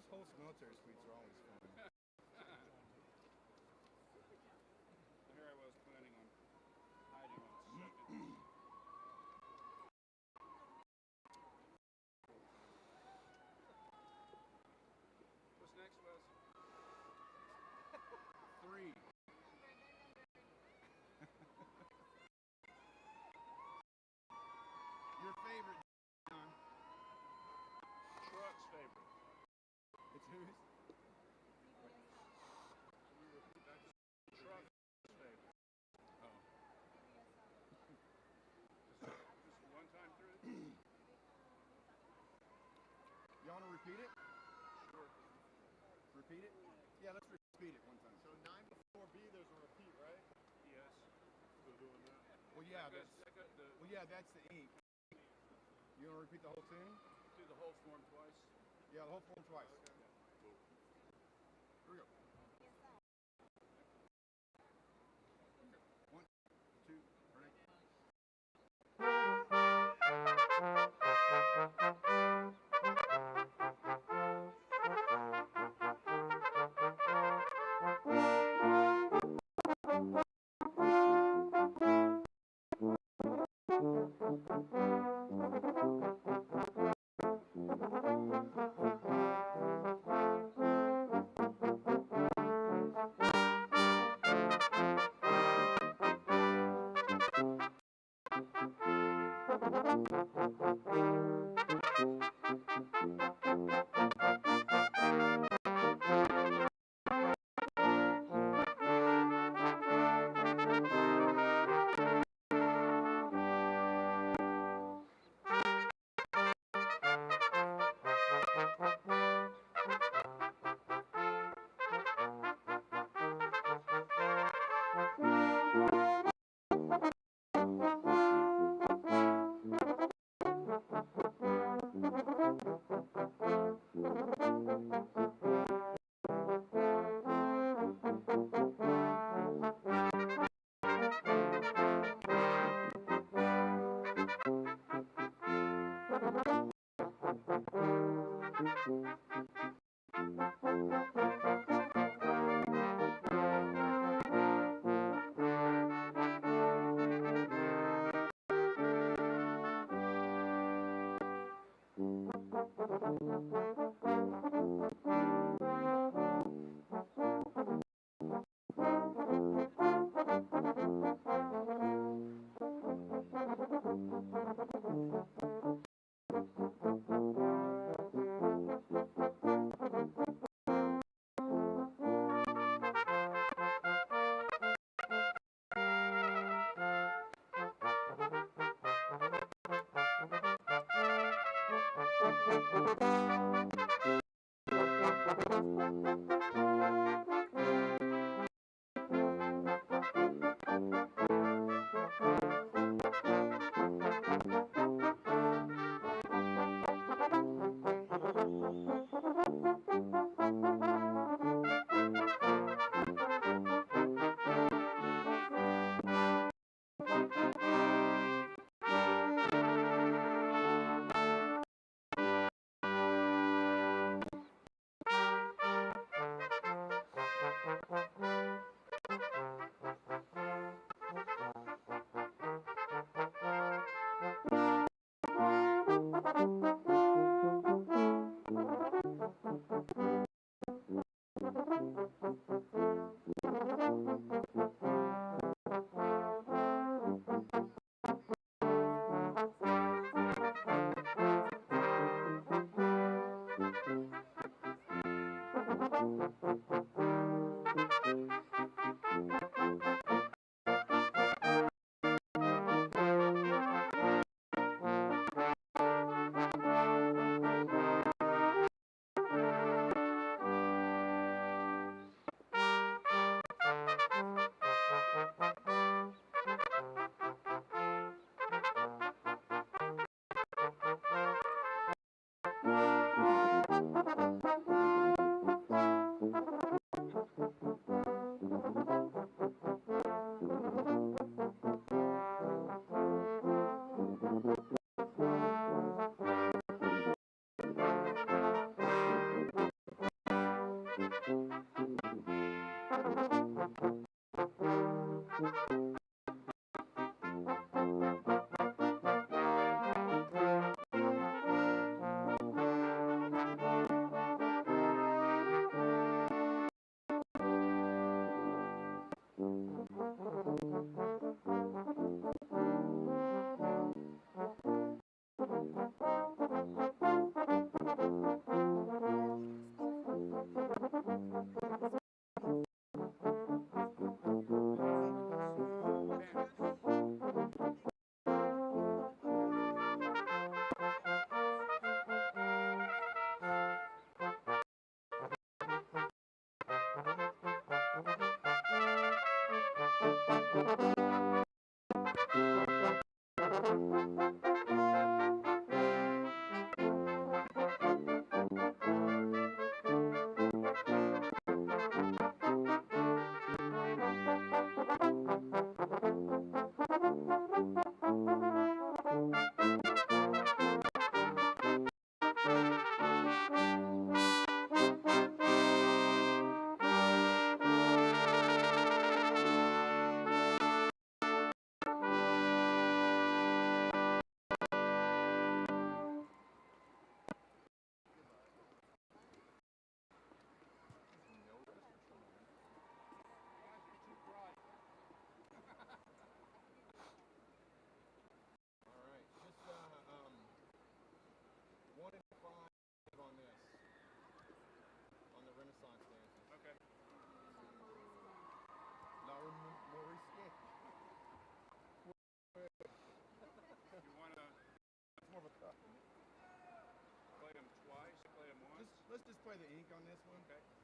Host military suites are always fun. Here I was planning on hiding on second. What's next, Wes? 3. Your favorite, John? Truck's favorite. It's whose? Truck's favorite. Oh. Just one time through? You want to repeat it? Sure. Repeat it? Yeah, let's repeat it one time. So 9 before B, there's a repeat, right? Yes. Still doing that? Well, yeah, that's the 8. You want to repeat the whole tune? Do the whole form twice. Yeah, the whole form twice. Okay. Here we go. 1, 2, ready? Let's just play the ink on this one. Okay.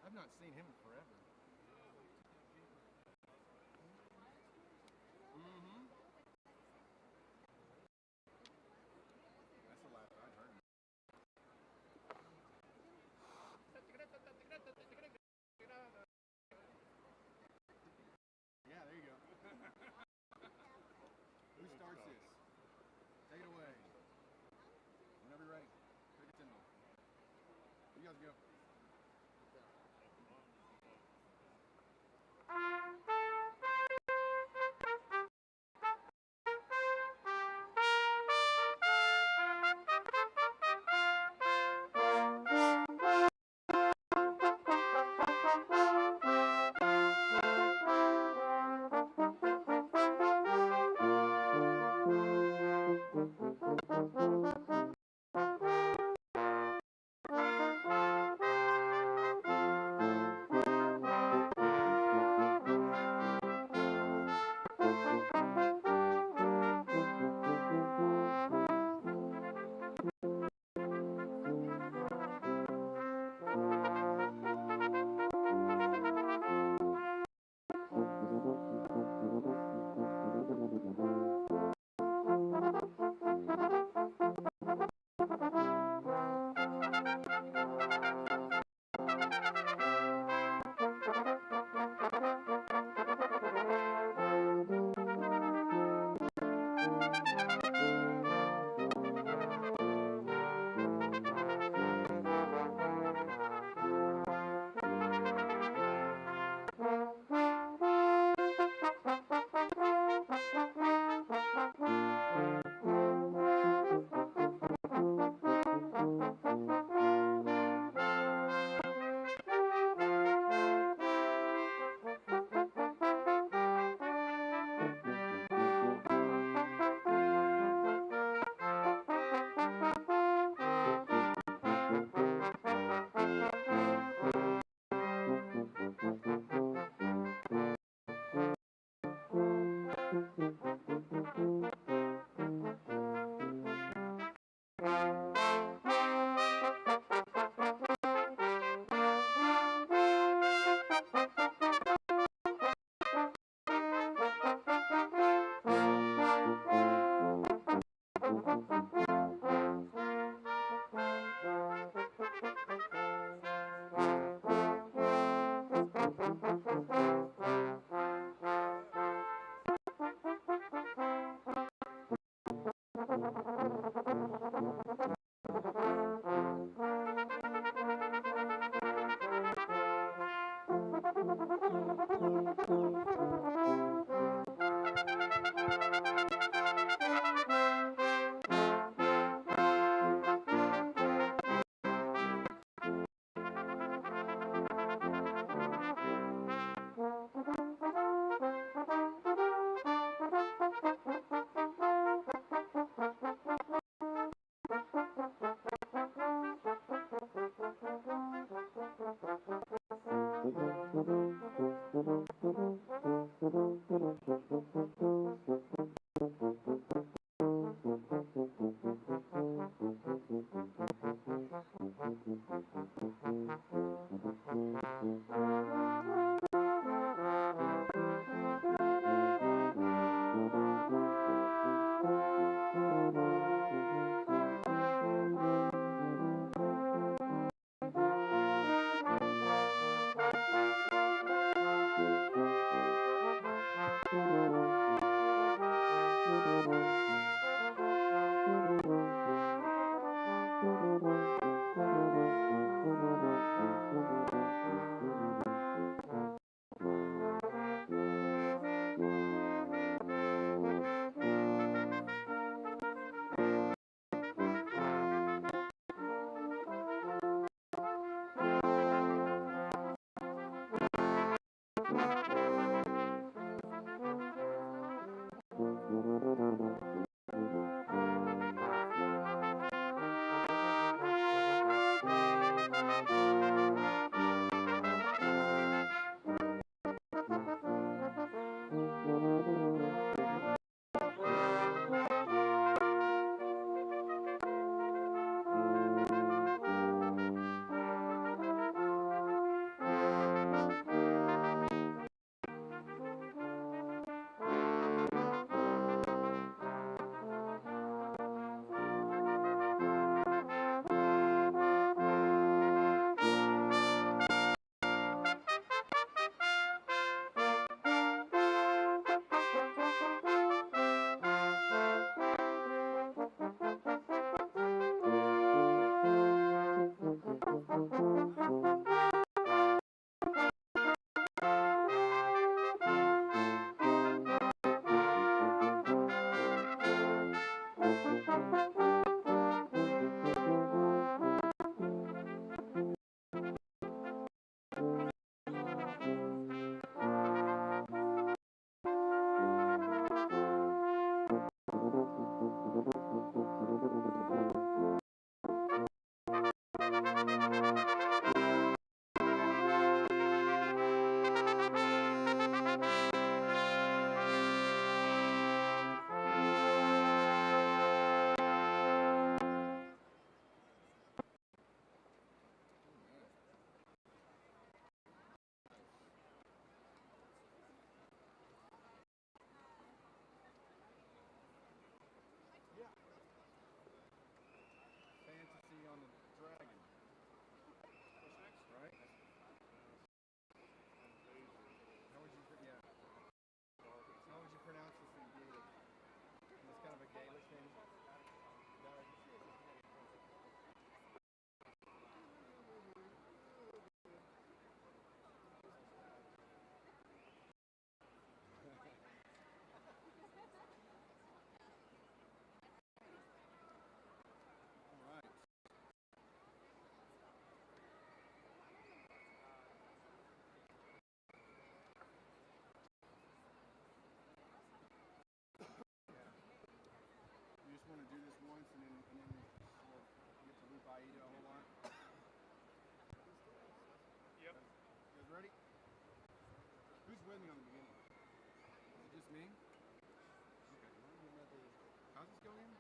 I've not seen him in forever. That's the last I've heard. Yeah, there you go. Who starts this? Take it away. Whenever you're ready. Take it to me. You guys go. with me on the beginning? Is it just me? Okay. How's this go in?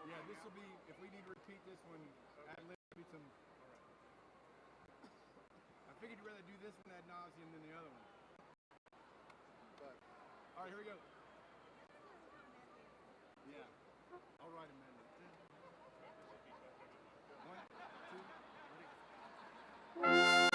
Yeah, this will be, if we need to repeat this one, ad lib some. I figured you'd rather do this one ad nauseum than the other one. But, all right, here we go. Yeah. I'll write them in. 1, 2, 3.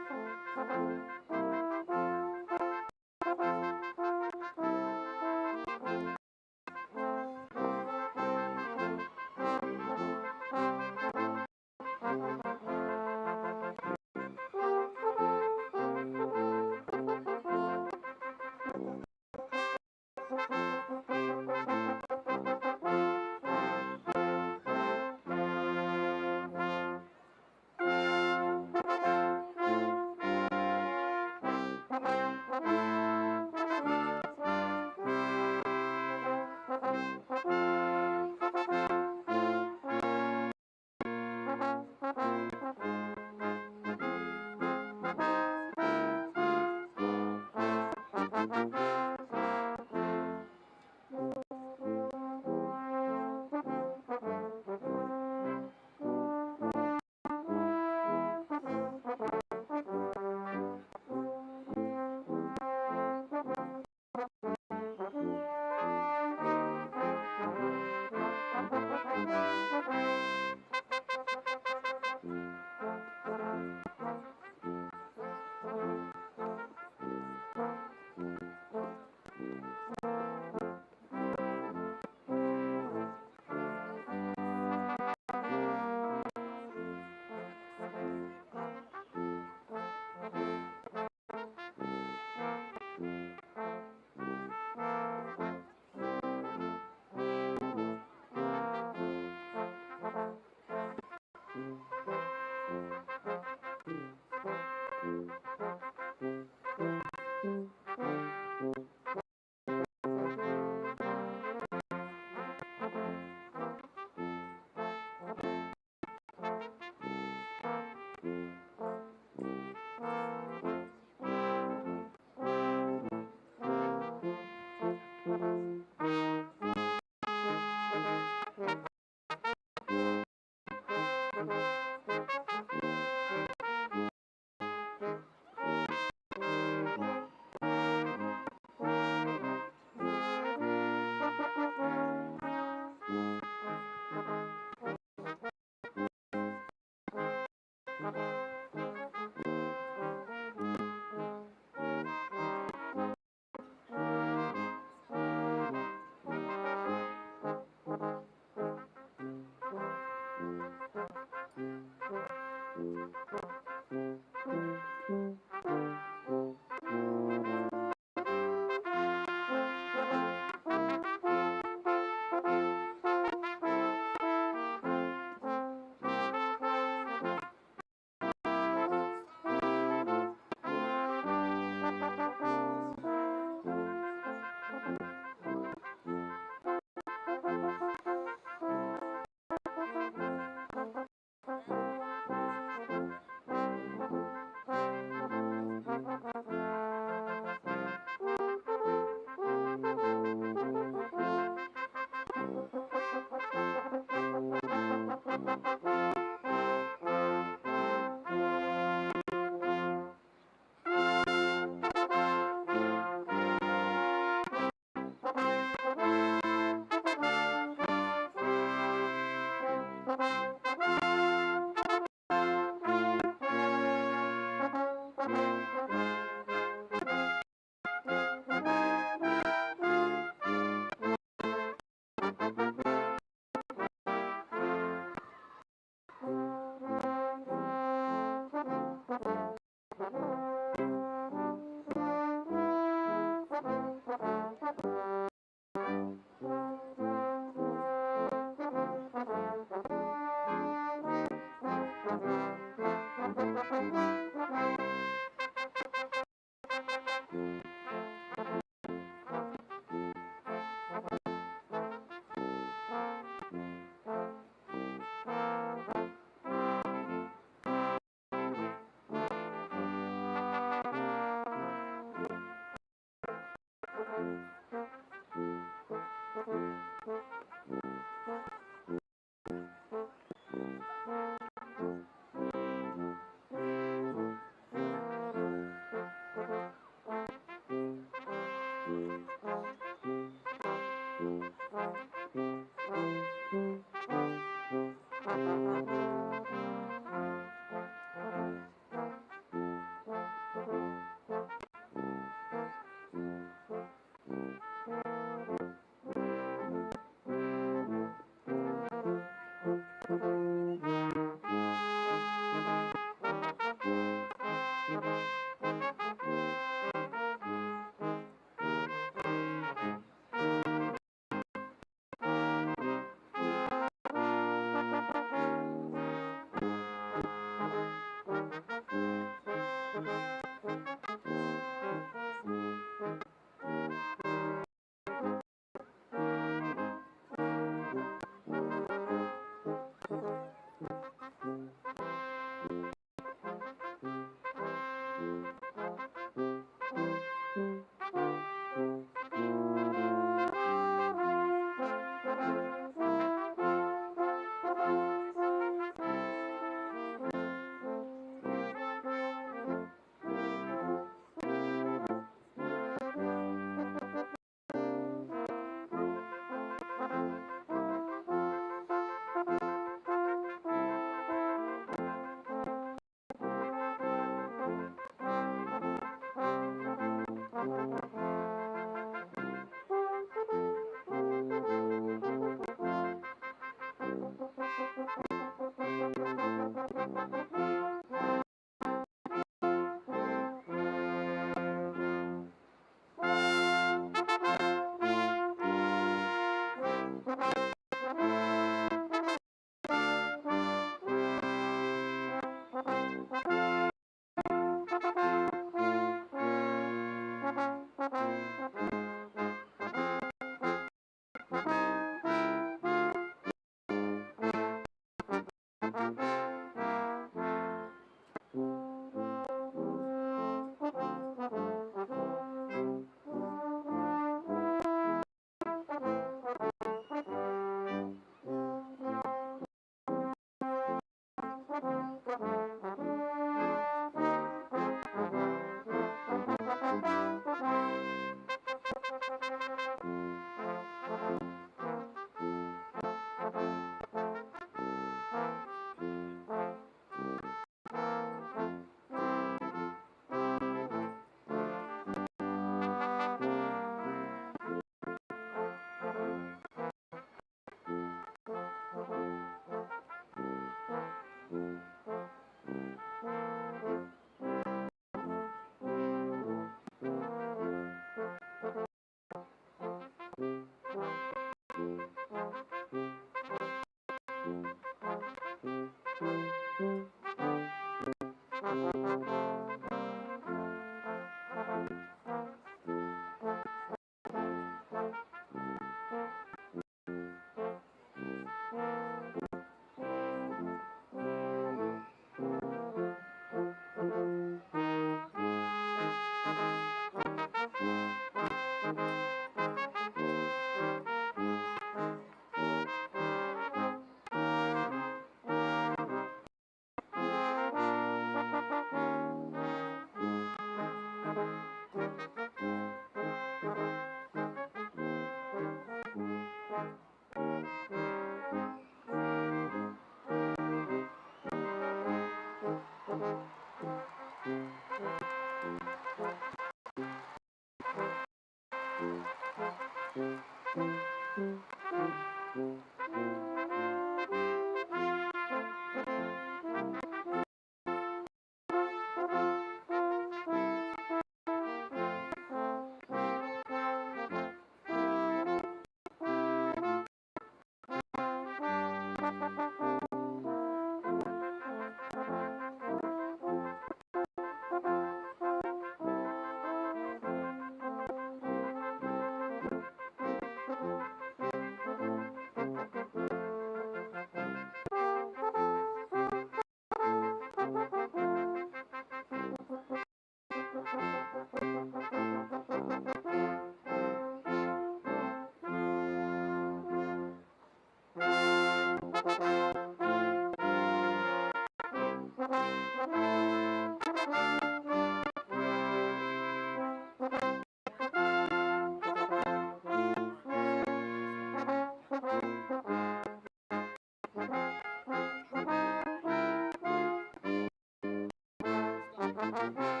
Enough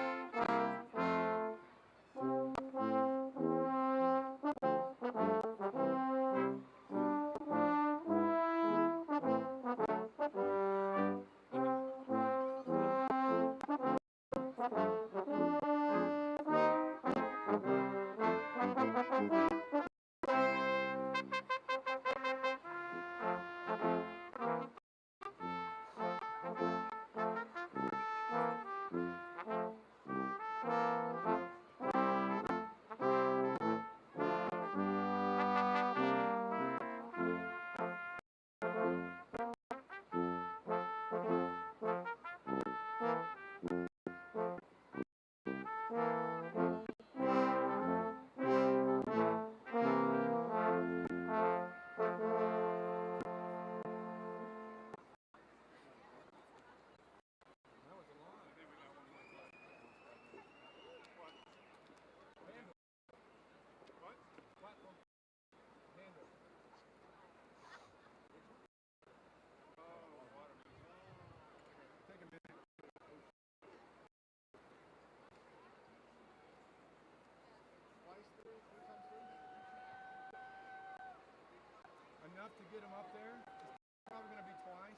to get them up there. It's probably going to be twice.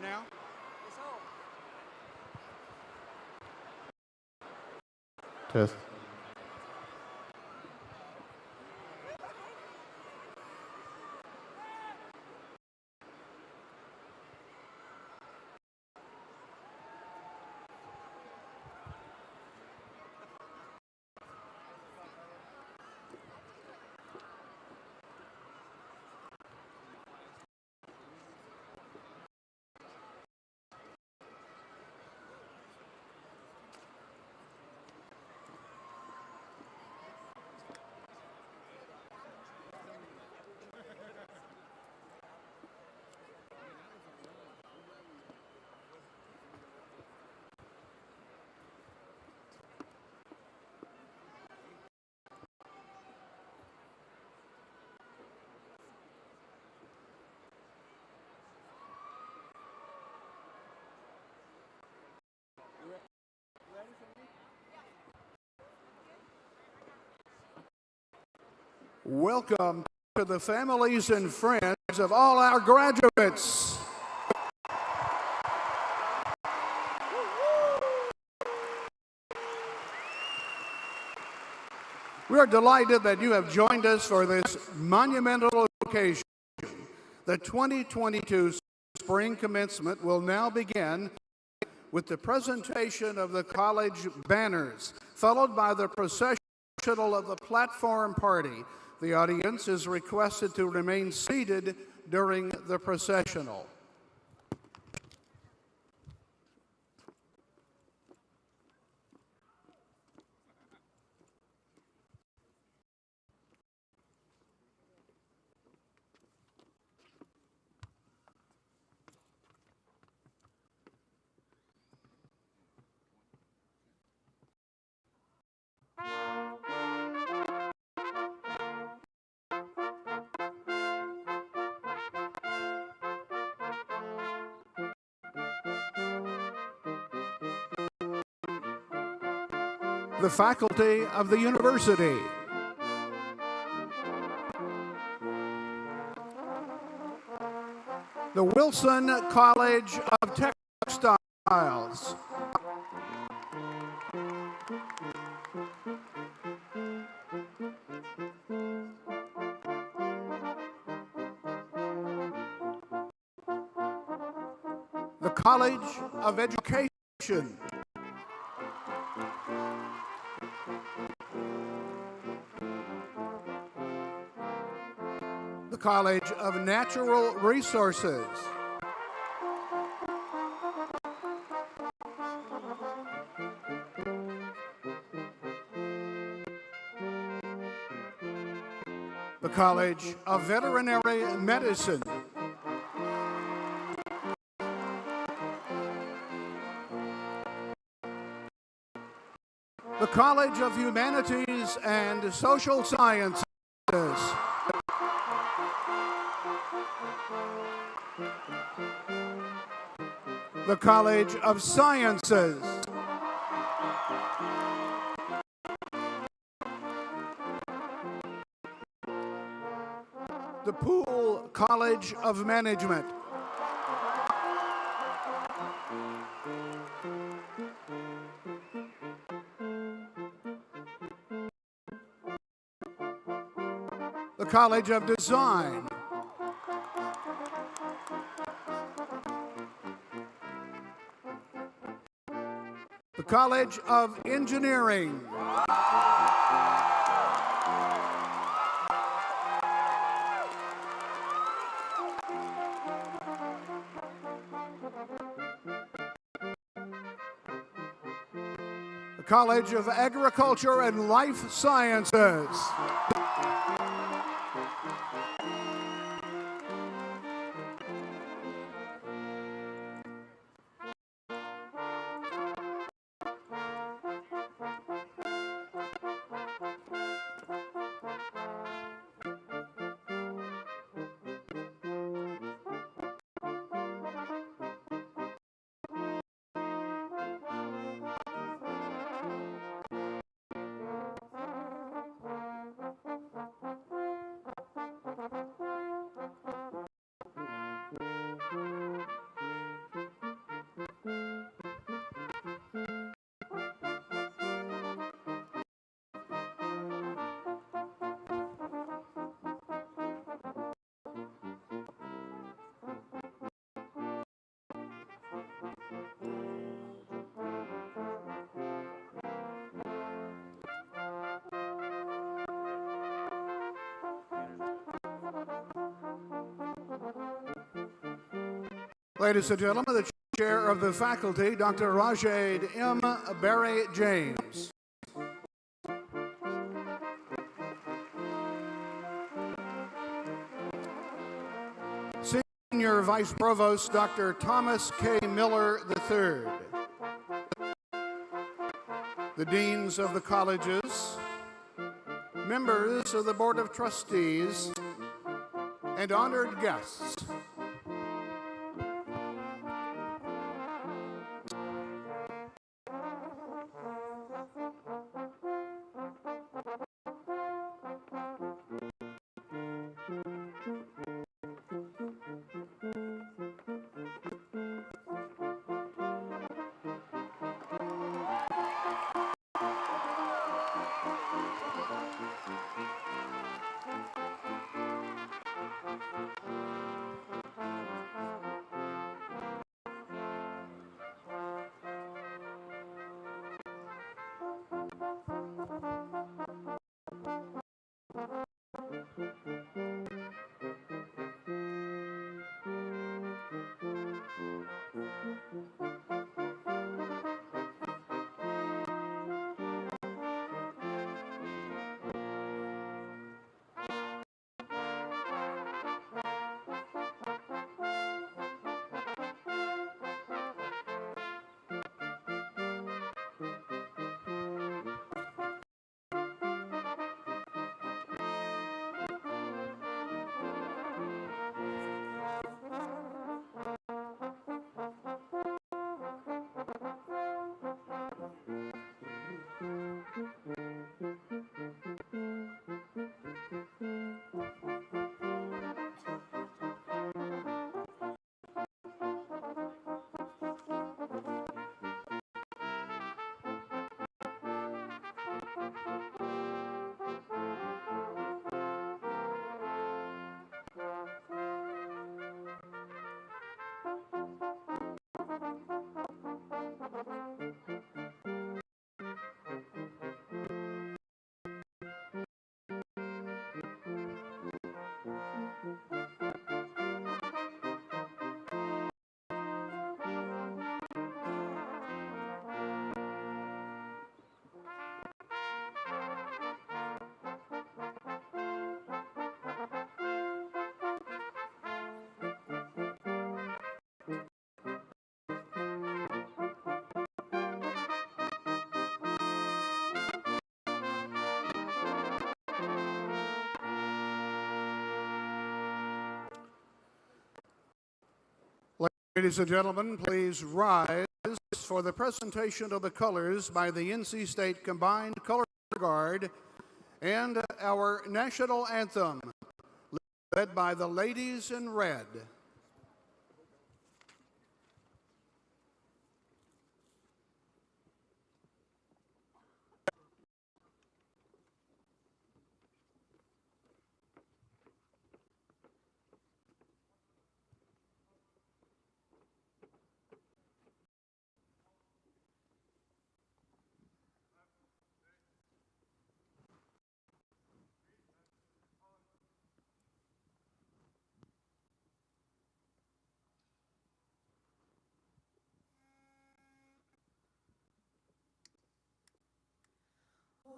Now? Test. Welcome to the families and friends of all our graduates. We are delighted that you have joined us for this monumental occasion. The 2022 Spring Commencement will now begin with the presentation of the college banners, followed by the processional of the platform party. The audience is requested to remain seated during the processional. The faculty of the university. The Wilson College of Textiles. The College of Education. The College of Natural Resources. The College of Veterinary Medicine. The College of Humanities and Social Sciences. The College of Sciences. The Poole College of Management. The College of Design. The College of Engineering. The College of Agriculture and Life Sciences. Ladies and gentlemen, the chair of the faculty, Dr. Rajade M. Barry James. Senior Vice Provost, Dr. Thomas K. Miller III. The deans of the colleges, members of the Board of Trustees, and honored guests. Ladies and gentlemen, please rise for the presentation of the colors by the NC State Combined Color Guard and our national anthem, led by the ladies in red.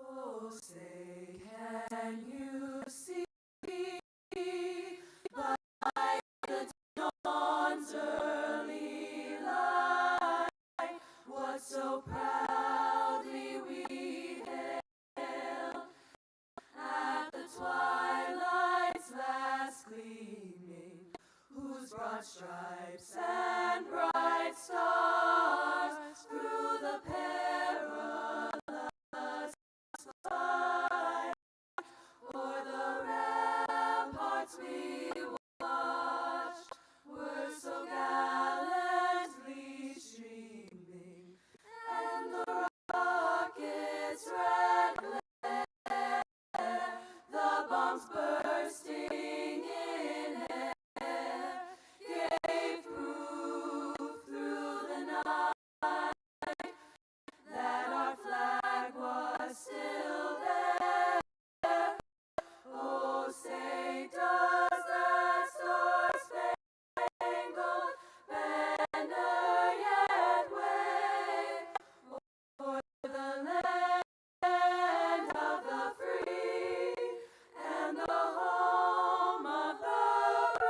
Oh, say, can you see by the dawn's early light what so proudly we hailed at the twilight's last gleaming, whose broad stripes and bright stars through the perilous sky o'er the ramparts we watched were so gallantly streaming, and the rocket's red glare, the bombs bursting in air, gave proof through the night that our flag was still there. Oh, say does that star-spangled banner yet wave o'er the land of the free and the home of the brave?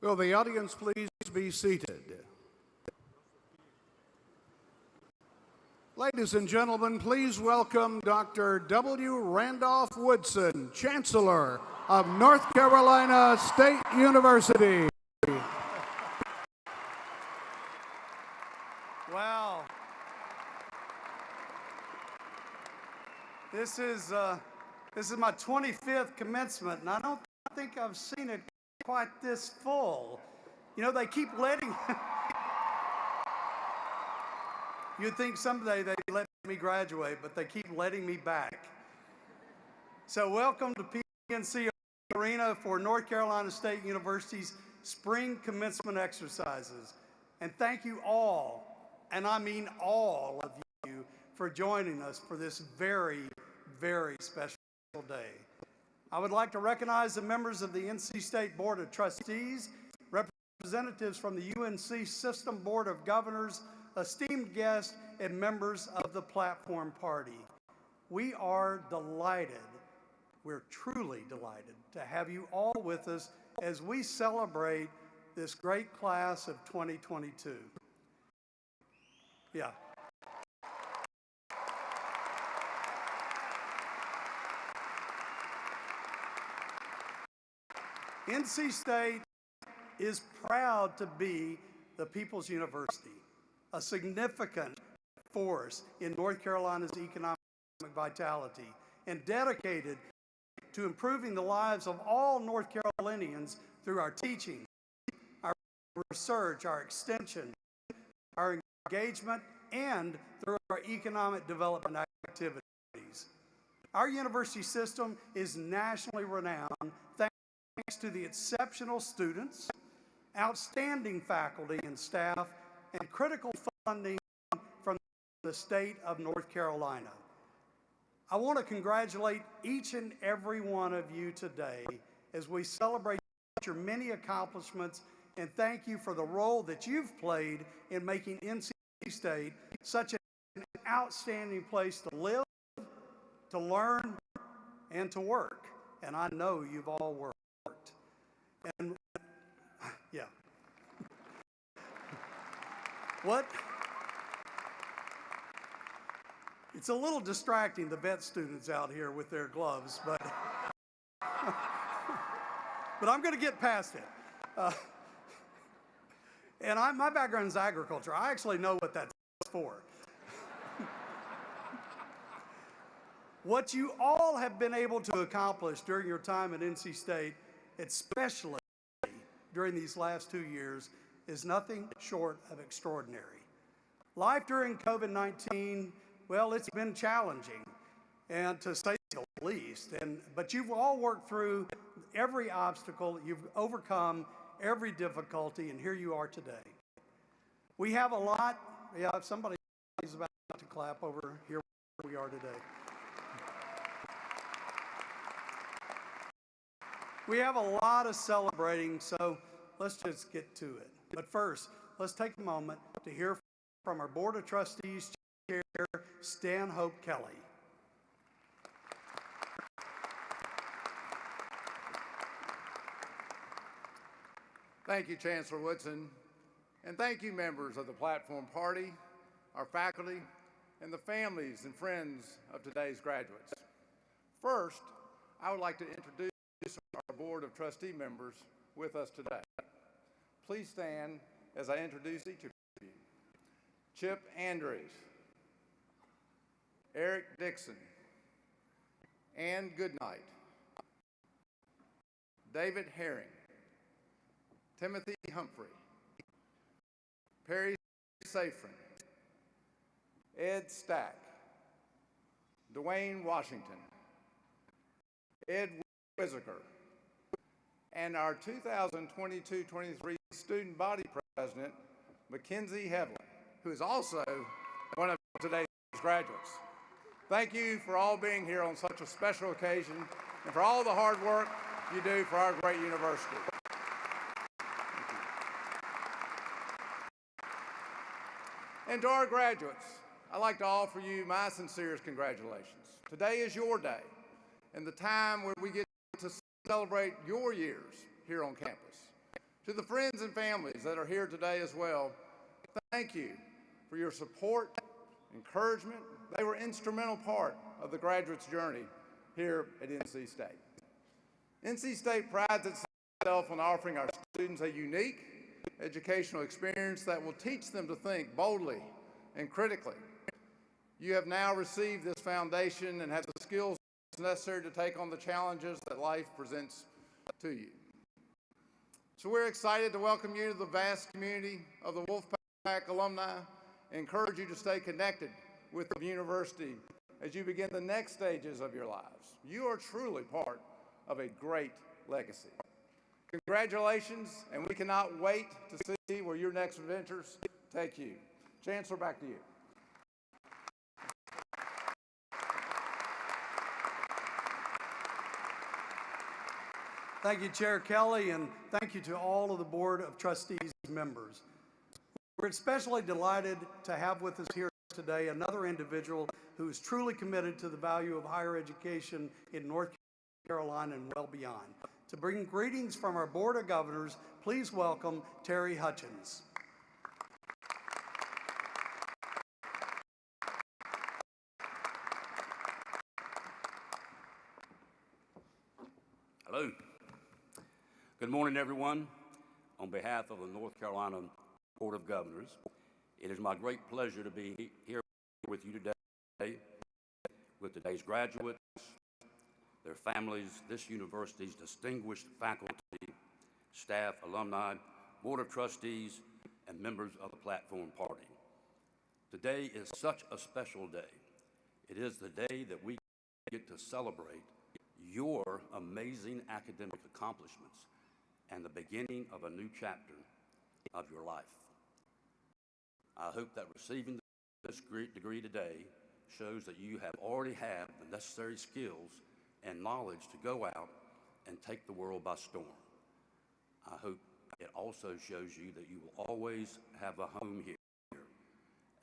Will the audience please be seated? Ladies and gentlemen, please welcome Dr. W. Randolph Woodson, Chancellor of North Carolina State University. Wow. This is my 25th commencement, and I don't think I've seen it quite this full. You know, they keep letting you'd think someday they'd let me graduate, but they keep letting me back. So welcome to PNC Arena for North Carolina State University's Spring Commencement exercises. And thank you all, and I mean all of you, for joining us for this very, very special day. I would like to recognize the members of the NC State Board of Trustees, representatives from the UNC System Board of Governors, esteemed guests, and members of the Platform Party. We are delighted, we're truly delighted to have you all with us as we celebrate this great class of 2022. Yeah. NC State is proud to be the People's University, a significant force in North Carolina's economic vitality, and dedicated to improving the lives of all North Carolinians through our teaching, our research, our extension, our engagement, and through our economic development activities. Our university system is nationally renowned thanks to the exceptional students, outstanding faculty and staff, and critical funding from the state of North Carolina. I want to congratulate each and every one of you today as we celebrate your many accomplishments, and thank you for the role that you've played in making NC State such an outstanding place to live, to learn, and to work. and I know you've all worked. And yeah. What? It's a little distracting, the vet students out here with their gloves, but but I'm going to get past it. And my background is agriculture. I actually know what that's for. What you all have been able to accomplish during your time at NC State, especially during these last 2 years, is nothing short of extraordinary. Life during COVID-19, well, it's been challenging, and to say the least. But you've all worked through every obstacle, you've overcome every difficulty, and here you are today. We have a lot, yeah, if somebody is about to clap over here where we are today. We have a lot of celebrating, so let's just get to it. But first, let's take a moment to hear from our Board of Trustees Chair, Stanhope Kelly. Thank you, Chancellor Woodson, and thank you, members of the Platform Party, our faculty, and the families and friends of today's graduates. First, I would like to introduce our Board of Trustee members with us today. Please stand as I introduce each of you. Chip Andrews, Eric Dixon, Ann Goodnight, David Herring, Timothy Humphrey, Perry Safran, Ed Stack, Dwayne Washington, Ed Whizaker, and our 2022-23 Student Body President, Mackenzie Hevlin, who is also one of today's graduates. Thank you for all being here on such a special occasion and for all the hard work you do for our great university. And to our graduates, I'd like to offer you my sincerest congratulations. Today is your day and the time where we get to celebrate your years here on campus. To the friends and families that are here today as well, thank you for your support, encouragement. They were an instrumental part of the graduate's journey here at NC State. NC State prides itself on offering our students a unique educational experience that will teach them to think boldly and critically. You have now received this foundation and have the skills necessary to take on the challenges that life presents to you. So we're excited to welcome you to the vast community of the Wolfpack alumni and encourage you to stay connected with the university as you begin the next stages of your lives. You are truly part of a great legacy. Congratulations, and we cannot wait to see where your next adventures take you. Chancellor, back to you. Thank you, Chair Kelly, and thank you to all of the Board of Trustees members. We're especially delighted to have with us here today another individual who is truly committed to the value of higher education in North Carolina and well beyond. To bring greetings from our Board of Governors, please welcome Terry Hutchins. Hello. Good morning, everyone. On behalf of the North Carolina Board of Governors, it is my great pleasure to be here with you today, with today's graduates, their families, this university's distinguished faculty, staff, alumni, Board of Trustees, and members of the Platform Party. Today is such a special day. It is the day that we get to celebrate your amazing academic accomplishments and the beginning of a new chapter of your life. I hope that receiving this great degree today shows that you have already have the necessary skills and knowledge to go out and take the world by storm. I hope it also shows you that you will always have a home here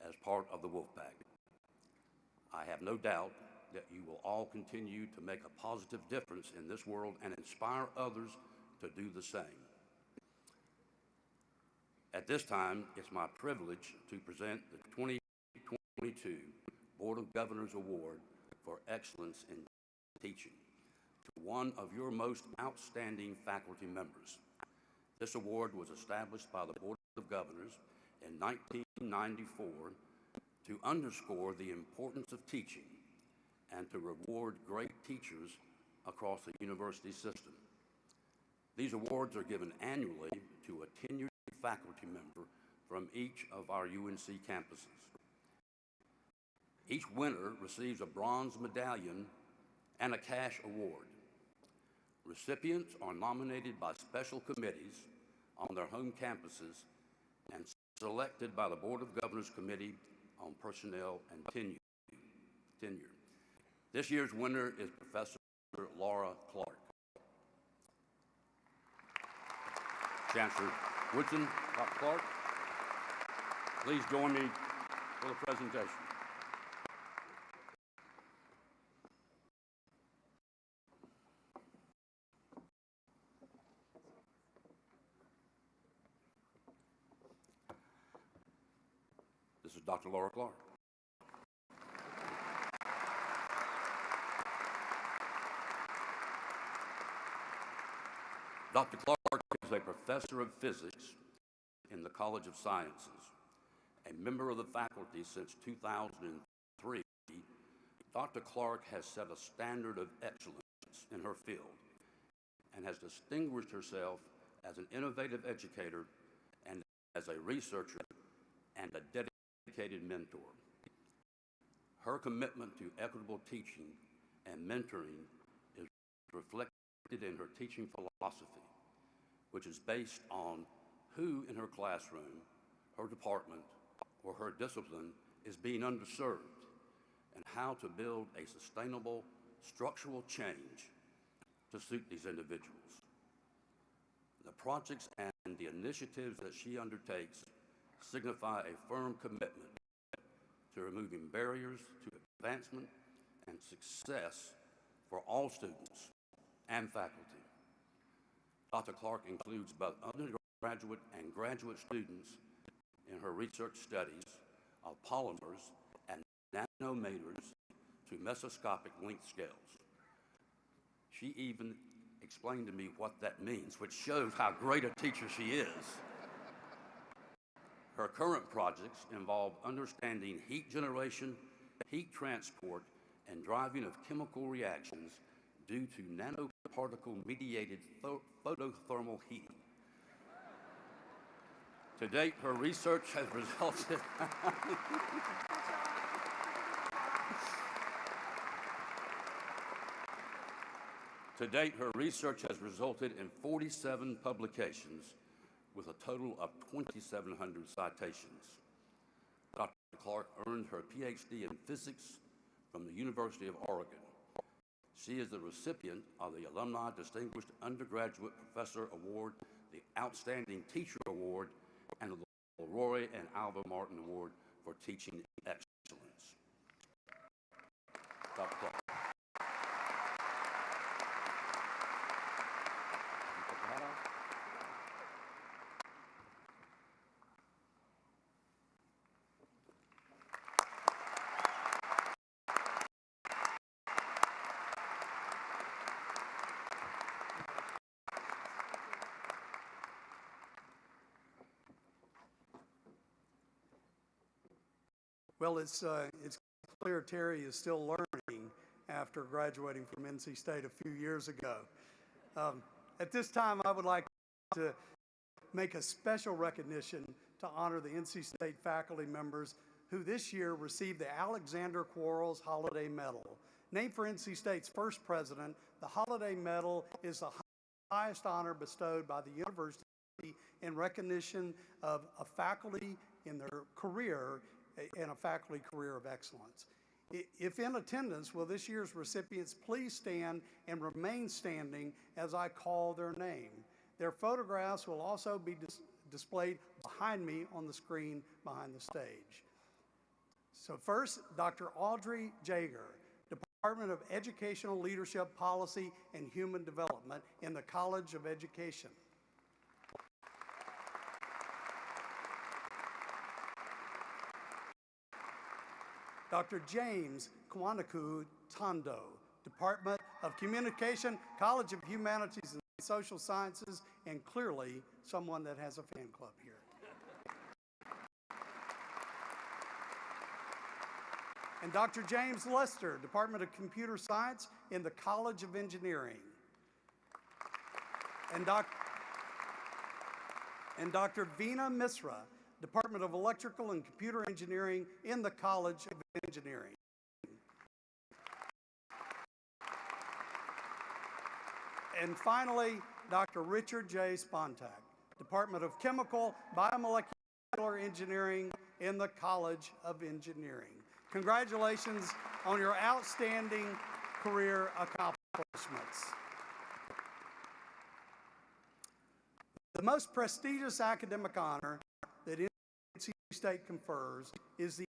as part of the Wolfpack. I have no doubt that you will all continue to make a positive difference in this world and inspire others to do the same. At this time, it's my privilege to present the 2022 Board of Governors Award for Excellence in Teaching to one of your most outstanding faculty members. This award was established by the Board of Governors in 1994 to underscore the importance of teaching and to reward great teachers across the university system. These awards are given annually to a tenured faculty member from each of our UNC campuses. Each winner receives a bronze medallion and a cash award. Recipients are nominated by special committees on their home campuses and selected by the Board of Governors Committee on Personnel and Tenure. This year's winner is Professor Laura Clark. Chancellor Woodson, Dr. Clark, please join me for the presentation. This is Dr. Laura Clark. Dr. Clark is a professor of physics in the College of Sciences, a member of the faculty since 2003. Dr. Clark has set a standard of excellence in her field and has distinguished herself as an innovative educator and as a researcher and a dedicated mentor. Her commitment to equitable teaching and mentoring is reflected in her teaching philosophy, which is based on who in her classroom, her department, or her discipline is being underserved, and how to build a sustainable structural change to suit these individuals. The projects and the initiatives that she undertakes signify a firm commitment to removing barriers to advancement and success for all students and faculty. Dr. Clark includes both undergraduate and graduate students in her research studies of polymers and nanometers to mesoscopic length scales. She even explained to me what that means, which shows how great a teacher she is. Her current projects involve understanding heat generation, heat transport, and driving of chemical reactions due to nanoparticle-mediated photothermal heating. To date, her research has resulted To date, her research has resulted in 47 publications with a total of 2,700 citations. Dr. Clark earned her PhD in physics from the University of Oregon. She is the recipient of the Alumni Distinguished Undergraduate Professor Award, the Outstanding Teacher Award, and the Roy and Alva Martin Award for Teaching Excellence. Dr. Clark. Well, it's clear Terry is still learning after graduating from NC State a few years ago. At this time, I would like to make a special recognition to honor the NC State faculty members who this year received the Alexander Quarles Holiday Medal. Named for NC State's first president, the Holiday Medal is the highest honor bestowed by the university in recognition of a faculty in their career and a faculty career of excellence. If in attendance, will this year's recipients please stand and remain standing as I call their name. Their photographs will also be displayed behind me on the screen behind the stage. So first, Dr. Audrey Jager, Department of Educational Leadership, Policy, and Human Development in the College of Education. Dr. James Kwanaku Tondo, Department of Communication, College of Humanities and Social Sciences, and clearly someone that has a fan club here. And Dr. James Lester, Department of Computer Science in the College of Engineering. And Dr. Veena Misra, Department of Electrical and Computer Engineering in the College of Engineering. And finally, Dr. Richard J. Spontak, Department of Chemical, Biomolecular Engineering in the College of Engineering. Congratulations on your outstanding career accomplishments. The most prestigious academic honor that NC State confers is the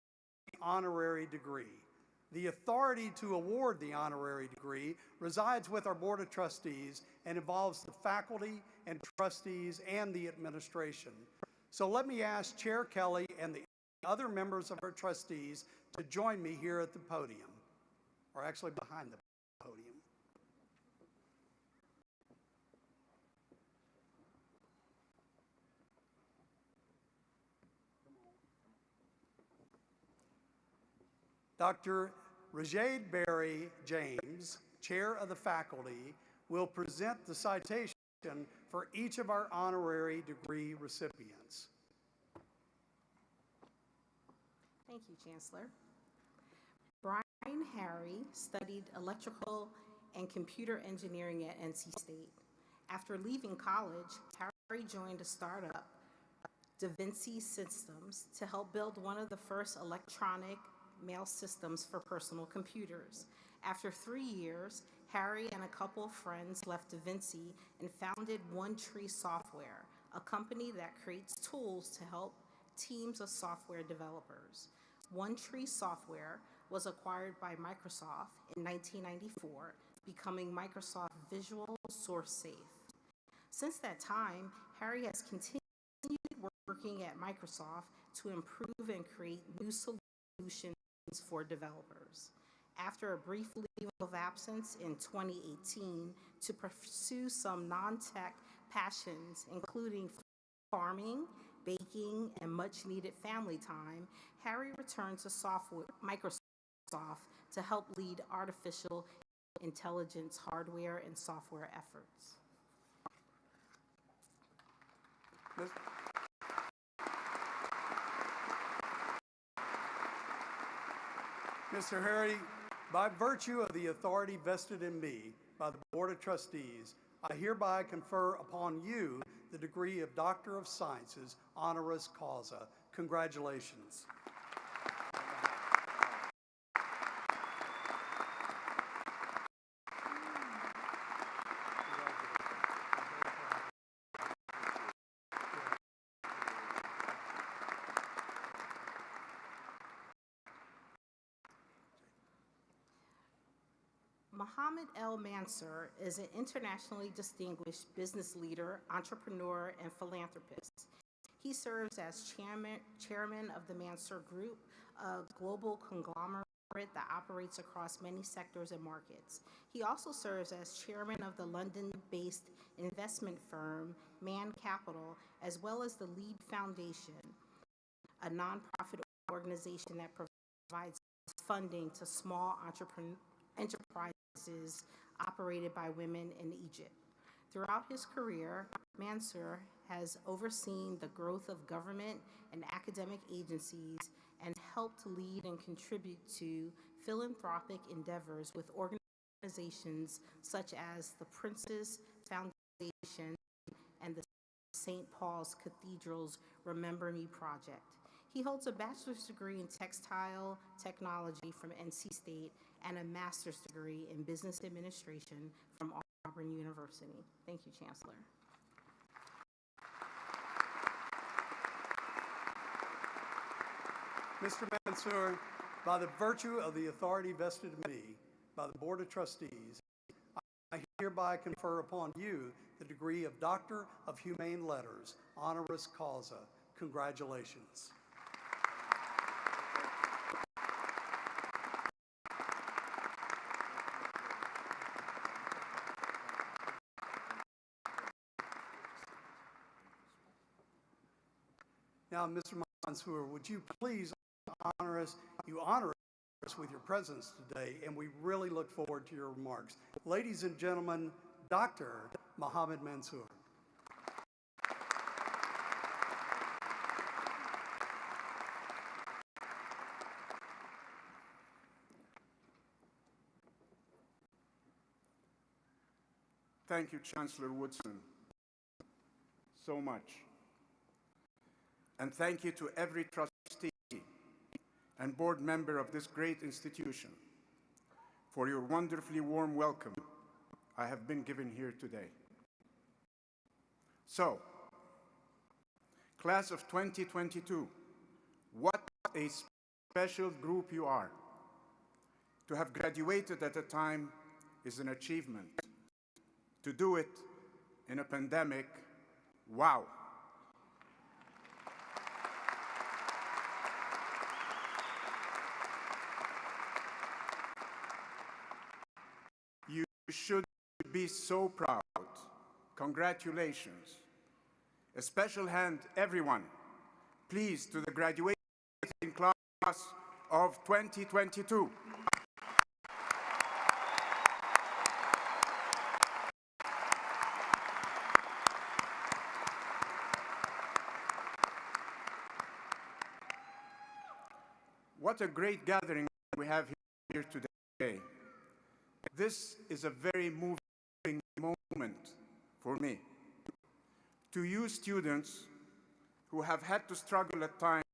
honorary degree. The authority to award the honorary degree resides with our Board of Trustees and involves the faculty and trustees and the administration. So let me ask Chair Kelly and the other members of our trustees to join me here at the podium, or actually behind the podium. Dr. Rajade Berry James, Chair of the Faculty, will present the citation for each of our honorary degree recipients. Thank you, Chancellor. Brian Harry studied electrical and computer engineering at NC State. After leaving college, Harry joined a startup, DaVinci Systems, to help build one of the first electronic mail systems for personal computers. After 3 years, Harry and a couple of friends left DaVinci and founded One Tree Software, a company that creates tools to help teams of software developers. One Tree Software was acquired by Microsoft in 1994, becoming Microsoft Visual Source Safe. Since that time, Harry has continued working at Microsoft to improve and create new solutions for developers. After a brief leave of absence in 2018 to pursue some non-tech passions, including farming, baking, and much-needed family time, Harry returned to Microsoft to help lead artificial intelligence hardware and software efforts. Mr. Harry, by virtue of the authority vested in me by the Board of Trustees, I hereby confer upon you the degree of Doctor of Sciences, honoris causa. Congratulations. Mohammed El Mansour is an internationally distinguished business leader, entrepreneur, and philanthropist. He serves as chairman of the Mansour Group, a global conglomerate that operates across many sectors and markets. He also serves as chairman of the London-based investment firm Man Capital, as well as the Lead Foundation, a nonprofit organization that provides funding to small enterprises operated by women in Egypt. Throughout his career, Mansour has overseen the growth of government and academic agencies and helped lead and contribute to philanthropic endeavors with organizations such as the Princess Foundation and the St. Paul's Cathedral's Remember Me project. He holds a bachelor's degree in textile technology from NC State and a master's degree in business administration from Auburn University. Thank you, Chancellor. Mr. Mansour, by the virtue of the authority vested in me by the Board of Trustees, I hereby confer upon you the degree of Doctor of Humane Letters, honoris causa. Congratulations. Now, Mr. Mansour, would you please honor us? You honor us with your presence today, and we really look forward to your remarks. Ladies and gentlemen, Dr. Mohammed Mansour. Thank you, Chancellor Woodson, so much. And thank you to every trustee and board member of this great institution for your wonderfully warm welcome I have been given here today. So, class of 2022, what a special group you are. To have graduated at a time is an achievement. To do it in a pandemic, wow. You should be so proud. Congratulations. A special hand, everyone, please, to the graduating class of 2022. What a great gathering we have here today. This is a very moving moment for me. To you students who have had to struggle at times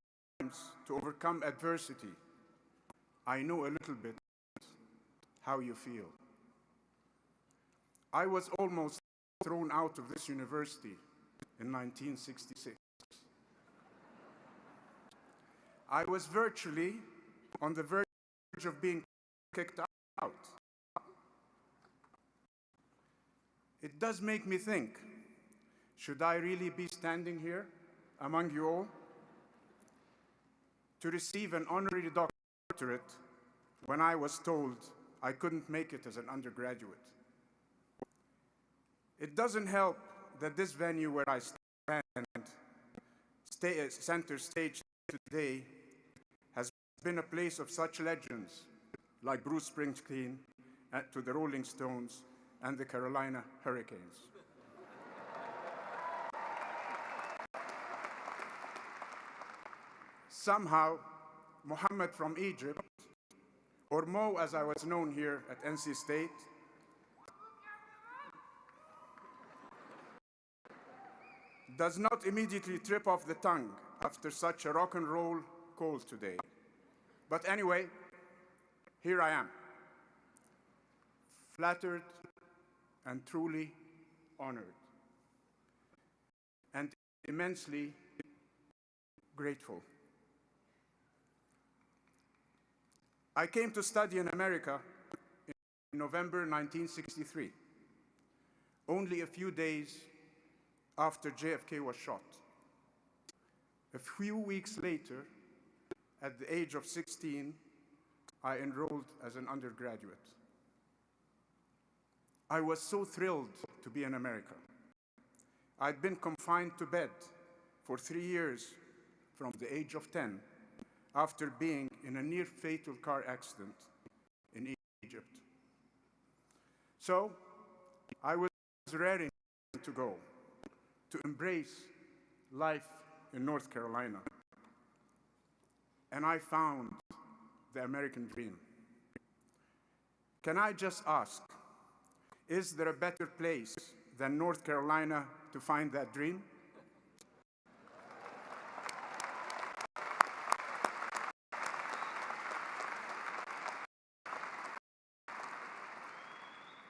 to overcome adversity, I know a little bit how you feel. I was almost thrown out of this university in 1966. I was virtually on the verge of being kicked out. It does make me think, should I really be standing here among you all to receive an honorary doctorate when I was told I couldn't make it as an undergraduate? It doesn't help that this venue where I stand, center stage today, has been a place of such legends like Bruce Springsteen, to the Rolling Stones, and the Carolina Hurricanes. Somehow, Mohammed from Egypt, or Mo as I was known here at NC State, does not immediately trip off the tongue after such a rock and roll call today. But anyway, here I am, flattered and truly honored, and immensely grateful. I came to study in America in November 1963, only a few days after JFK was shot. A few weeks later, at the age of 16, I enrolled as an undergraduate. I was so thrilled to be in America. I'd been confined to bed for 3 years from the age of 10 after being in a near-fatal car accident in Egypt. So I was raring to go, to embrace life in North Carolina. And I found the American dream. Can I just ask, is there a better place than North Carolina to find that dream?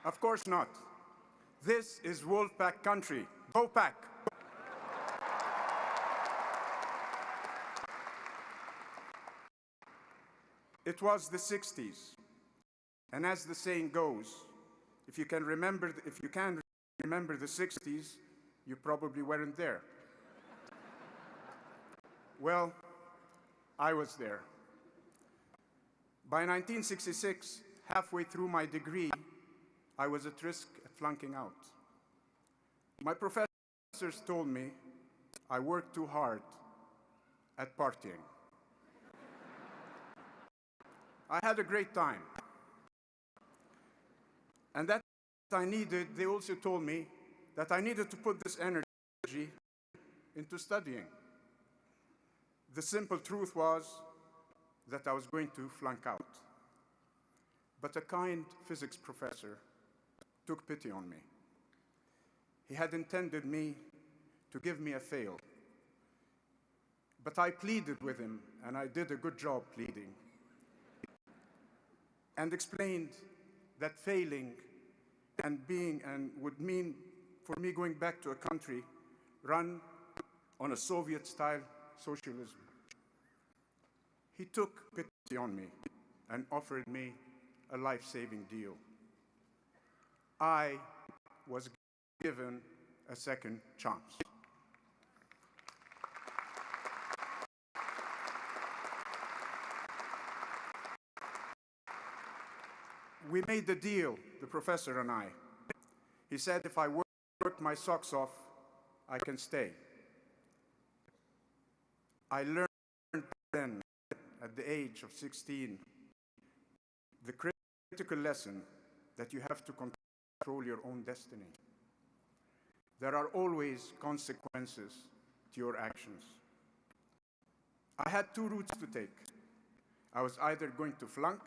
Of course not. This is Wolfpack country. Go Pack! It was the 60s, And as the saying goes, if you can remember the 60s, you probably weren't there. Well, I was there. By 1966, halfway through my degree, I was at risk of flunking out. My professors told me I worked too hard at partying. I had a great time. And that they also told me that I needed to put this energy into studying. The simple truth was that I was going to flunk out. But a kind physics professor took pity on me. He had intended me to give me a fail. But I pleaded with him, and I did a good job pleading, and explained that failing would mean for me going back to a country run on a Soviet-style socialism. He took pity on me and offered me a life-saving deal. I was given a second chance. We made the deal, the professor and I. He said if I worked my socks off, I can stay. I learned then, at the age of 16, the critical lesson that you have to control your own destiny. There are always consequences to your actions. I had two routes to take. I was either going to flunk,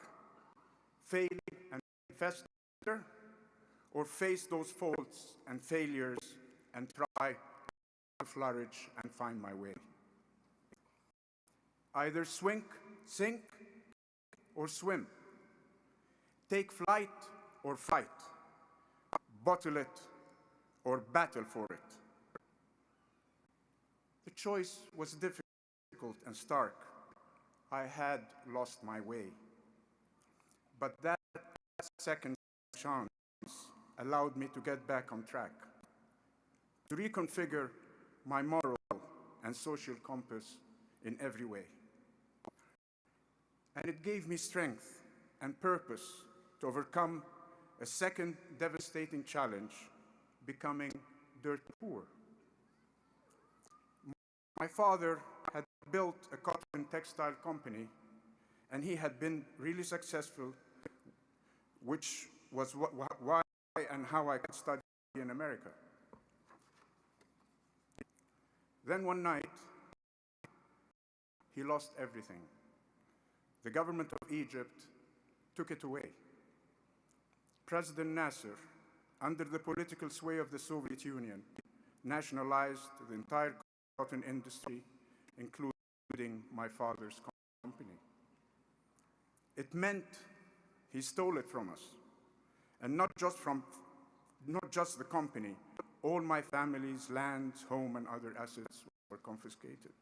fail and fester, or face those faults and failures and try to flourish and find my way. Either sink, or swim. Take flight or fight. Bottle it or battle for it. The choice was difficult and stark. I had lost my way. But that second chance allowed me to get back on track, to reconfigure my moral and social compass in every way. And it gave me strength and purpose to overcome a second devastating challenge, becoming dirt poor. My father had built a cotton textile company, and he had been really successful, which was why and how I could study in America. Then one night, he lost everything. The government of Egypt took it away. President Nasser, under the political sway of the Soviet Union, nationalized the entire cotton industry, including my father's company. It meant he stole it from us, and not just the company. All my family's lands, home, and other assets were confiscated.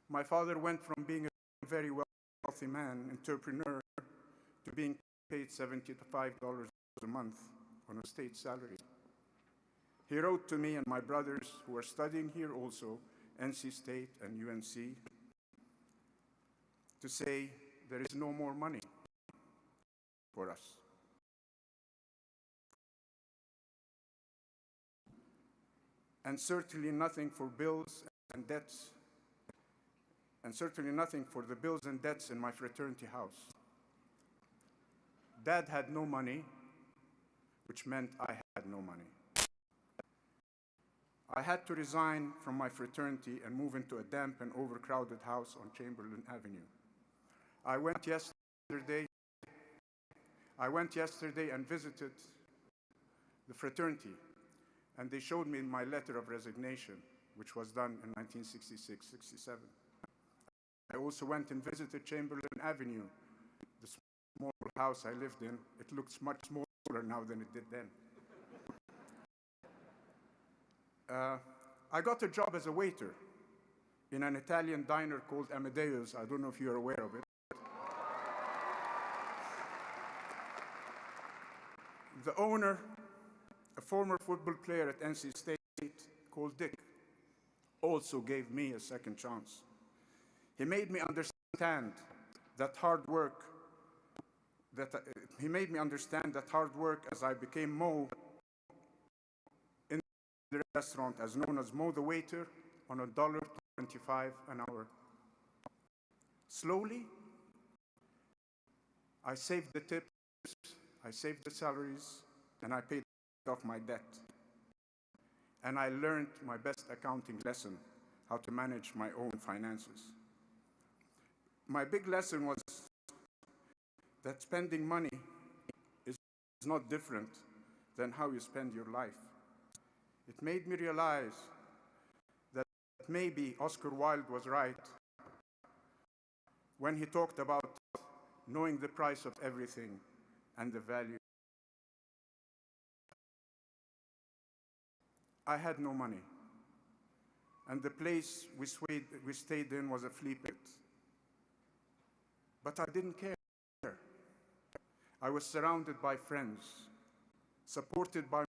My father went from being a very wealthy man, entrepreneur, to being paid $75 a month on a state salary. He wrote to me and my brothers, who are studying here also, NC State and UNC, to say there is no more money for us. And certainly nothing for bills and debts, and certainly nothing for the bills and debts in my fraternity house. Dad had no money, which meant I had no money. I had to resign from my fraternity and move into a damp and overcrowded house on Chamberlain Avenue. I went yesterday and visited the fraternity, and they showed me my letter of resignation, which was done in 1966-67. I also went and visited Chamberlain Avenue, the small house I lived in. It looks much smaller now than it did then. I got a job as a waiter in an Italian diner called Amadeus. I don't know if you're aware of it. The owner, a former football player at NC State called Dick, also gave me a second chance. He made me understand that hard work, as I became Mo in the restaurant, as known as Mo the waiter, on $1.25 an hour. Slowly, I saved the tips, I saved the salaries, and I paid off my debt. And I learned my best accounting lesson, how to manage my own finances. My big lesson was that spending money is not different than how you spend your life. It made me realize that maybe Oscar Wilde was right when he talked about knowing the price of everything and the value. I had no money, and the place we stayed in was a flea pit. But I didn't care. I was surrounded by friends, supported by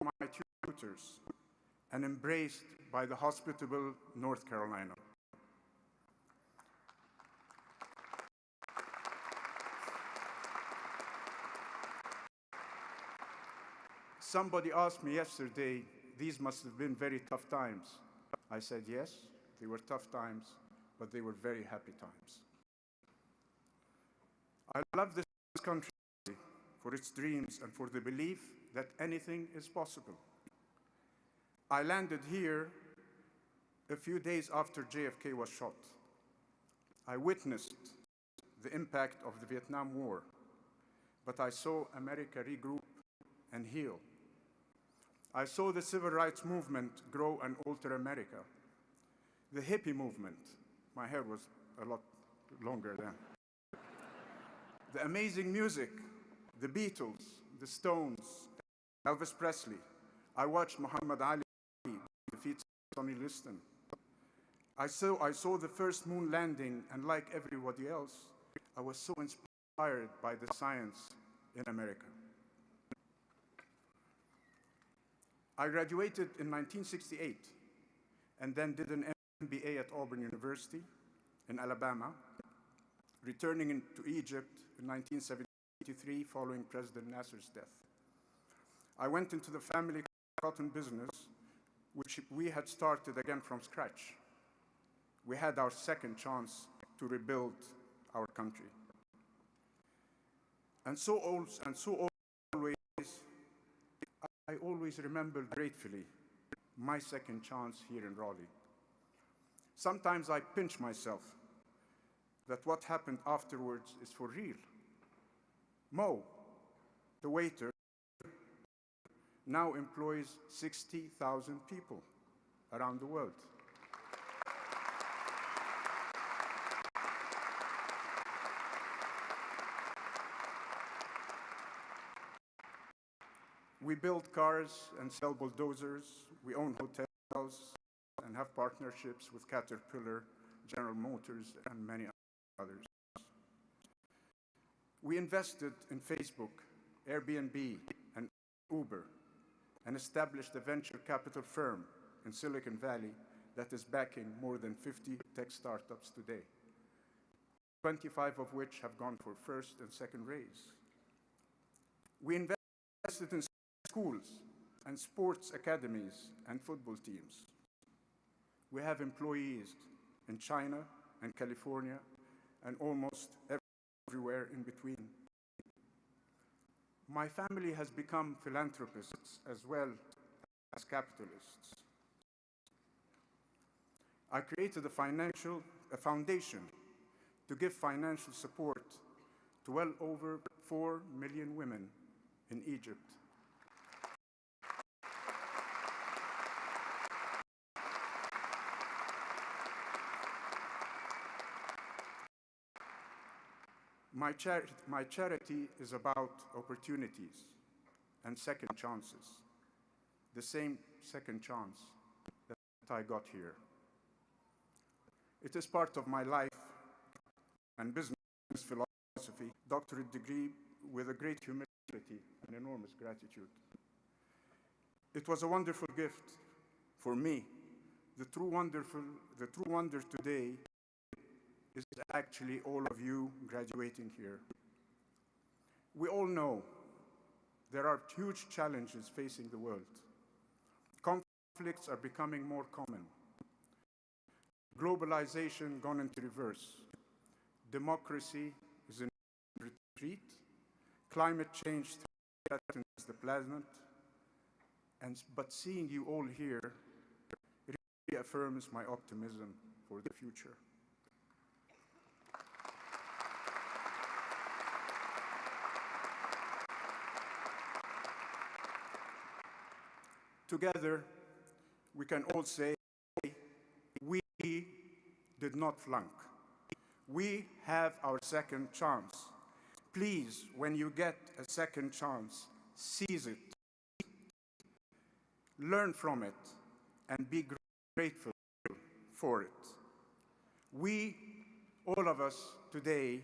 my tutors, and embraced by the hospitable North Carolina. Somebody asked me yesterday, these must have been very tough times. I said, yes, they were tough times, but they were very happy times. I love this country for its dreams and for the belief that anything is possible. I landed here a few days after JFK was shot. I witnessed the impact of the Vietnam War, but I saw America regroup and heal. I saw the civil rights movement grow and alter America. The hippie movement, my hair was a lot longer then. The amazing music, the Beatles, the Stones, Elvis Presley. I watched Muhammad Ali defeat Sonny Liston. I saw the first moon landing, and like everybody else, I was so inspired by the science in America. I graduated in 1968 and then did an MBA at Auburn University in Alabama, returning to Egypt in 1973 following President Nasser's death. I went into the family cotton business, which we had started again from scratch. We had our second chance to rebuild our country. And so always, I always remember gratefully my second chance here in Raleigh. Sometimes I pinch myself that what happened afterwards is for real. Mo, the waiter, now employs 60,000 people around the world. We build cars and sell bulldozers. We own hotels and have partnerships with Caterpillar, General Motors, and many others. We invested in Facebook, Airbnb, and Uber, and established a venture capital firm in Silicon Valley that is backing more than 50 tech startups today, 25 of which have gone for first and second raise. We invested in schools and sports academies and football teams. We have employees in China and California and almost everywhere in between. My family has become philanthropists as well as capitalists. I created a foundation to give financial support to well over 4 million women in Egypt. My charity is about opportunities and second chances, the same second chance that I got here. It is part of my life and business philosophy, doctorate degree with a great humility an enormous gratitude. It was a wonderful gift for me. The true wonder today is actually all of you graduating here. We all know there are huge challenges facing the world. Conflicts are becoming more common. Globalization gone into reverse. Democracy is in retreat. Climate change threatens the planet. But seeing you all here reaffirms my optimism for the future. Together, we can all say, we did not flunk. We have our second chance. Please, when you get a second chance, seize it. Learn from it and be grateful for it. We, all of us today,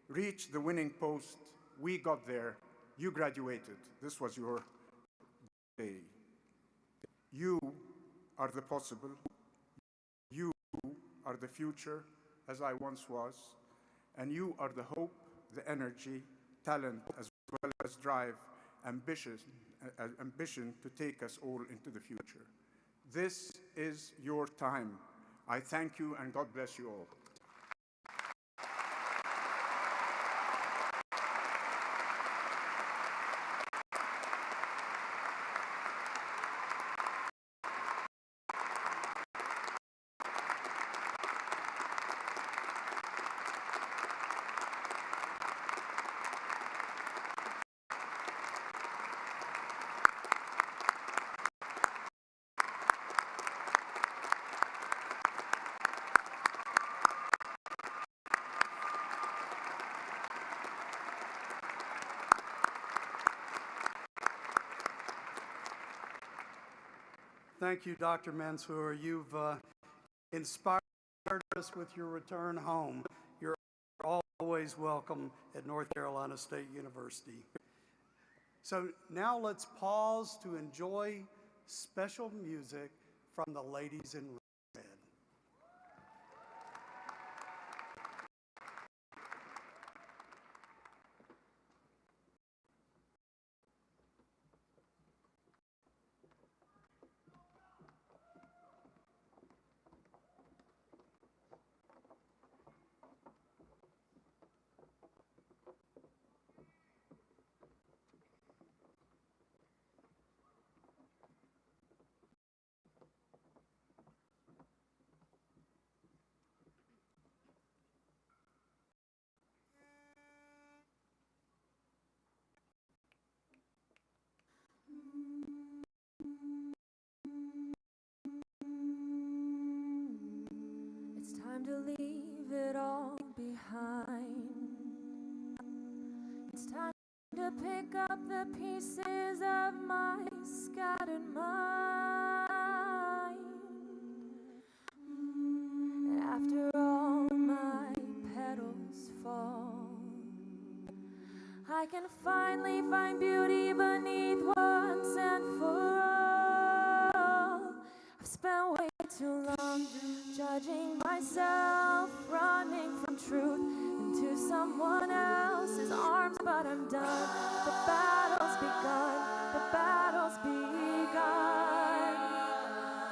reached the winning post. We got there. You graduated. This was your day. You are the possible. You are the future, as I once was. And you are the hope, the energy, talent, as well as drive, ambition to take us all into the future. This is your time. I thank you, and God bless you all. Thank you, Dr. Mansour. You've inspired us with your return home. You're always welcome at North Carolina State University. So now let's pause to enjoy special music from the Ladies in Red. It's time to leave it all behind. It's time to pick up the pieces of my scattered mind. After all my petals fall, I can finally find beauty beneath once and for all. I've spent way too long judging myself, running from truth into someone else's arms, but I'm done. The battle's begun, the battle's begun.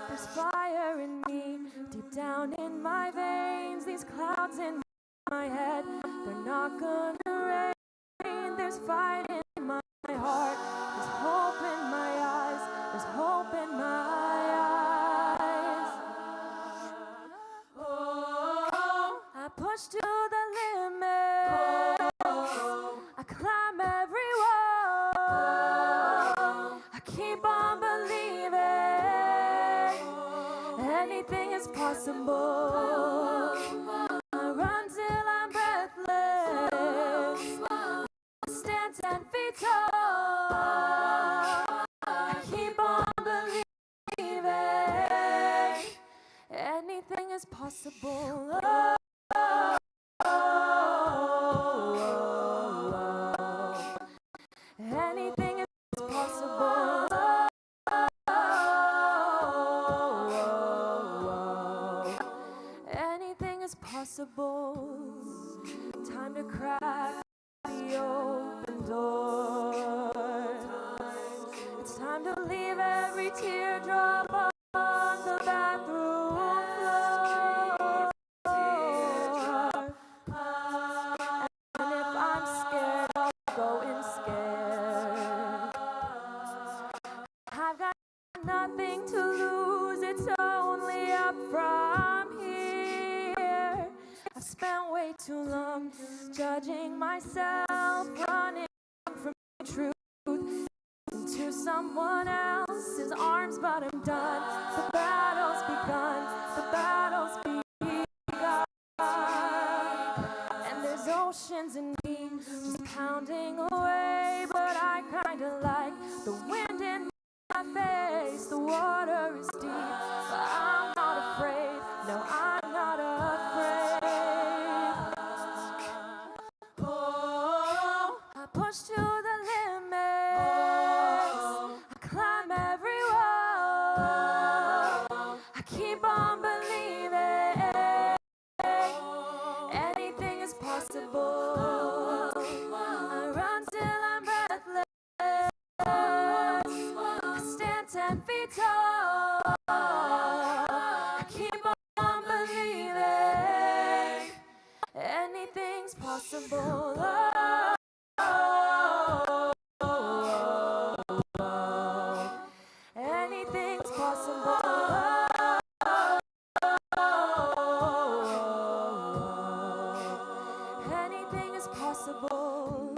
There's fire in me, deep down in my veins. These clouds in my head, they're not gonna rain. There's fight in my heart, there's hope in my eyes, there's hope in my eyes. Oh, I push to the limit, I climb every wall, I keep on believing anything is possible. I run till I'm breathless, stand 10 feet tall. I keep on believing anything is possible. Anything possible. Time to crack the open door. It's time to leave every teardrop on the bathroom floor. And if I'm scared, I'll go in scared. I've got nothing to lose, it's only up from here. I've spent way too long judging myself, running from truth into someone else's arms, but I'm done. The battle's begun, the battle's begun. And there's oceans in me just pounding away, but I kinda like the wind in my face. The water is deep, but I'm not afraid. No, I'm not afraid. Oh, I push to the limits. I climb every wall. I keep on believing anything is possible. I run till I'm breathless. I stand 10 feet tall. I keep on believing anything's possible. Anything's possible. Anything is possible.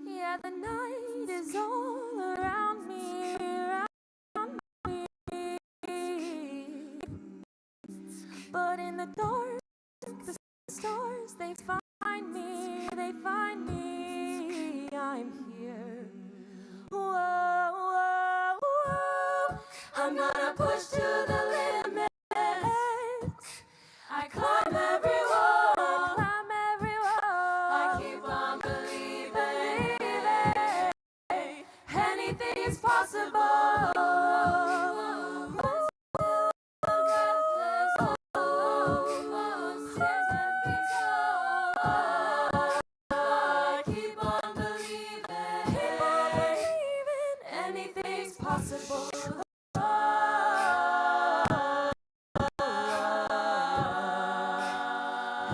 Yeah, the night is all around me, but in the dark, the stars, they find me, I'm here. Whoa, whoa, whoa. I'm gonna push to the limits. I climb every wall. I keep on believing anything is possible. Anything's possible.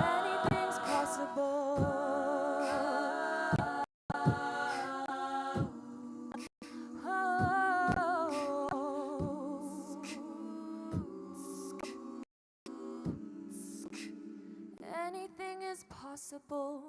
Anything's possible. Anything is possible.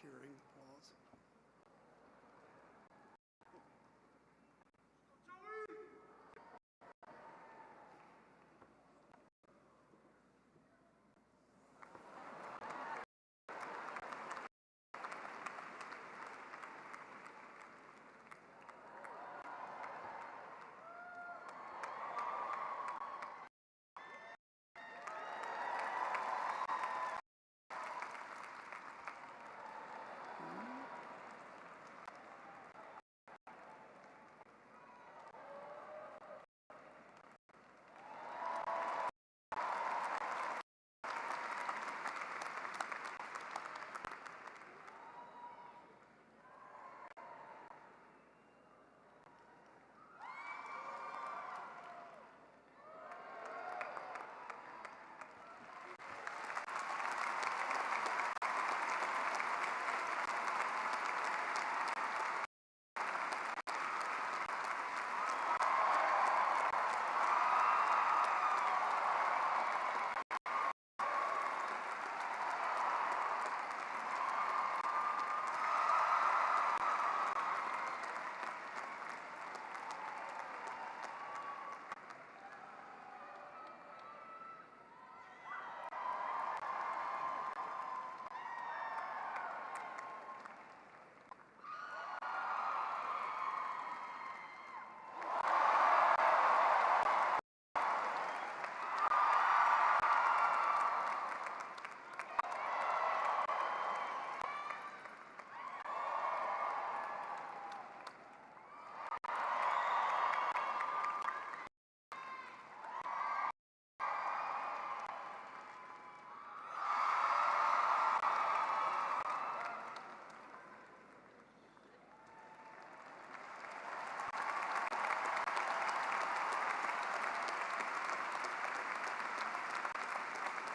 Cheering, applause.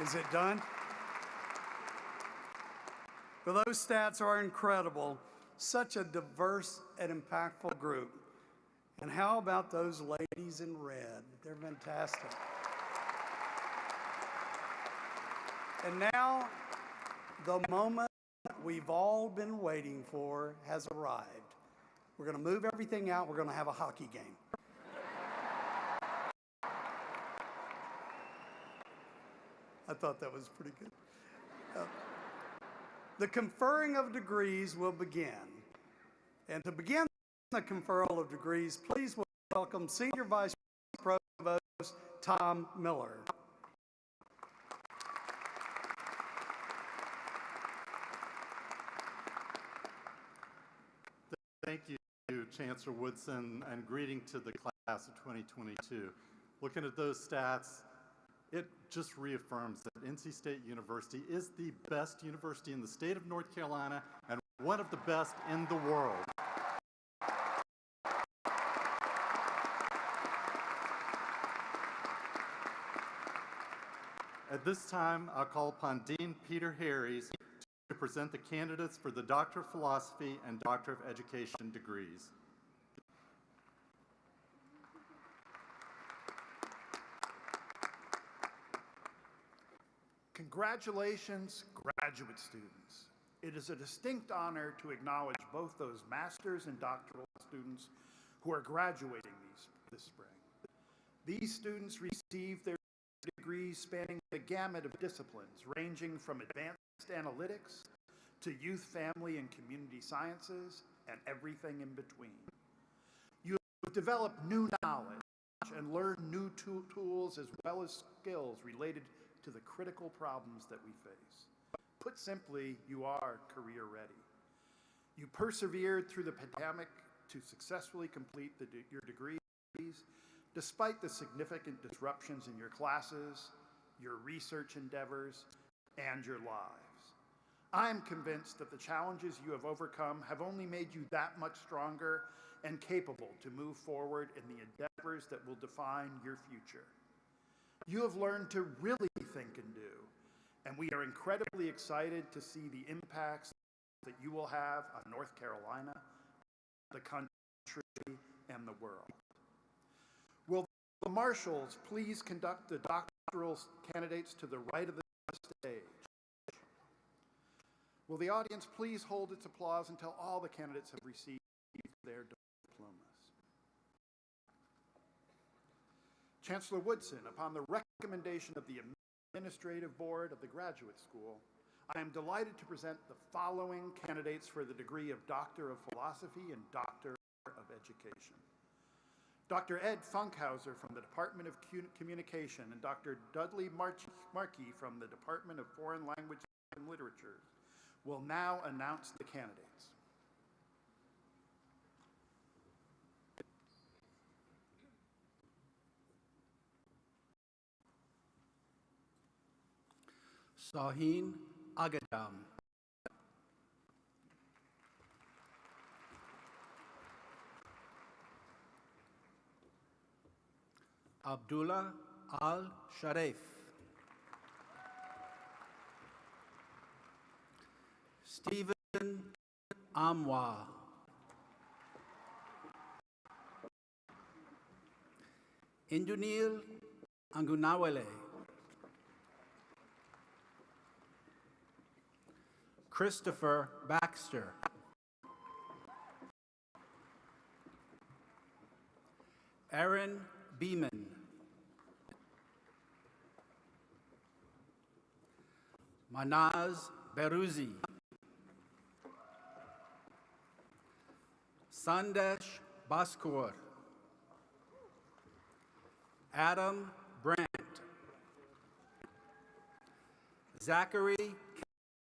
Is it done? Well, those stats are incredible. Such a diverse and impactful group. And how about those ladies in red? They're fantastic. And now, the moment we've all been waiting for has arrived. We're going to move everything out. We're going to have a hockey game. I thought that was pretty good. The conferring of degrees will begin. And to begin the conferral of degrees, please welcome Senior Vice Provost Tom Miller. Thank you, Chancellor Woodson, and greeting to the class of 2022. Looking at those stats, it just reaffirms that NC State University is the best university in the state of North Carolina and one of the best in the world. At this time, I'll call upon Dean Peter Harries to present the candidates for the Doctor of Philosophy and Doctor of Education degrees. Congratulations, graduate students. It is a distinct honor to acknowledge both those master's and doctoral students who are graduating this spring. These students received their degrees spanning the gamut of disciplines, ranging from advanced analytics to youth, family, and community sciences, and everything in between. You have developed new knowledge and learned new tools as well as skills related to the critical problems that we face. Put simply, you are career ready. You persevered through the pandemic to successfully complete your degrees, despite the significant disruptions in your classes, your research endeavors, and your lives. I'm convinced that the challenges you have overcome have only made you that much stronger and capable to move forward in the endeavors that will define your future. You have learned to really think and do, and we are incredibly excited to see the impacts that you will have on North Carolina, the country, and the world. Will the marshals please conduct the doctoral candidates to the right of the stage? Will the audience please hold its applause until all the candidates have received their diplomas? Chancellor Woodson, upon the recommendation of the Administrative Board of the Graduate School, I am delighted to present the following candidates for the degree of Doctor of Philosophy and Doctor of Education. Dr. Ed Funkhauser from the Department of Communication and Dr. Dudley Markey from the Department of Foreign Language and Literature will now announce the candidates. Sahin Agadam. Abdullah Al-Sharif. Stephen Amwa. Indunil Angunawale. Christopher Baxter. Aaron Beeman. Manaz Beruzi. Sandesh Baskur. Adam Brandt. Zachary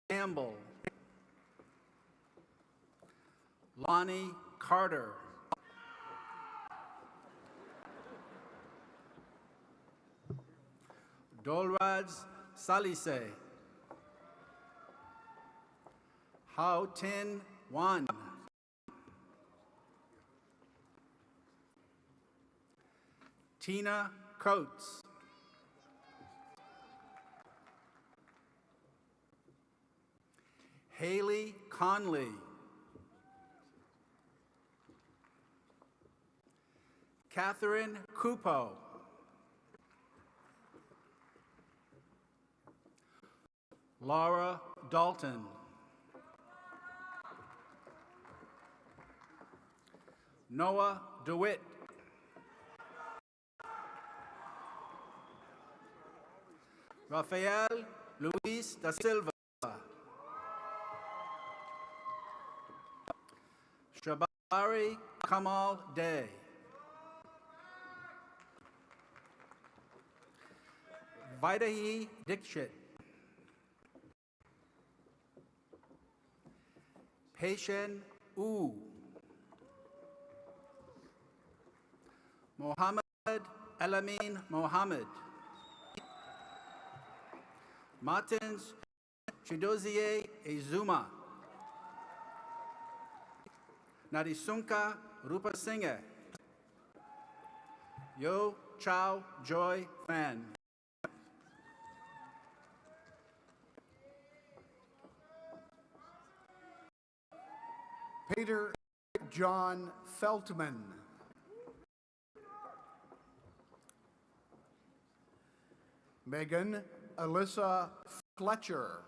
Campbell. Lonnie Carter. Dolraz Salise. Hao Tin Wan. Tina Coates. Haley Conley. Catherine Cupo. Laura Dalton. Noah DeWitt. Rafael Luis da Silva. Shabari Kamal Day. Vaidehi Dikshit. Patian U. Mohammed Elamin Mohammed. Martins Chidozie Ezuma. Nadisunka Rupasinghe. Yo Chow Joy Fan. Peter John Feltman. Megan Alyssa Fletcher.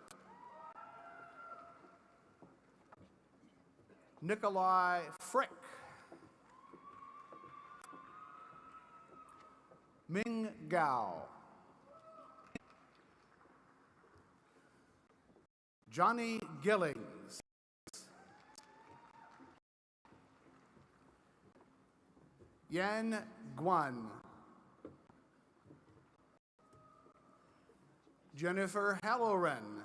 Nikolai Frick. Ming Gao. Johnny Gillings. Yan Guan. Jennifer Halloran.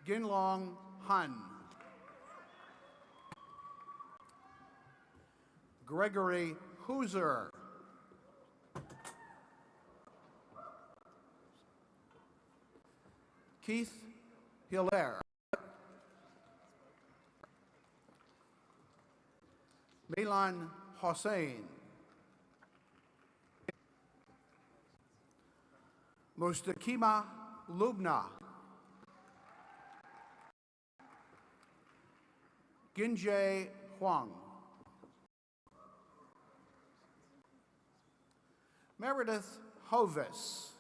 Ginlong Han. Gregory Hooser. Keith Hilaire. Milan Hossein. Mustakima Lubna. Ginjay Huang. Meredith Hovis.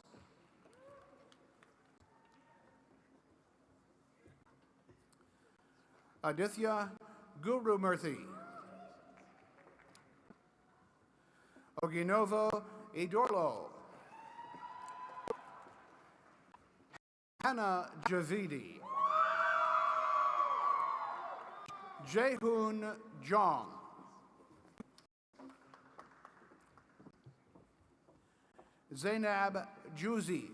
Aditya Gurumurthy. Oginovo Idorlo. Hannah Javidi. Jaehoon Jong. Zainab Juzi.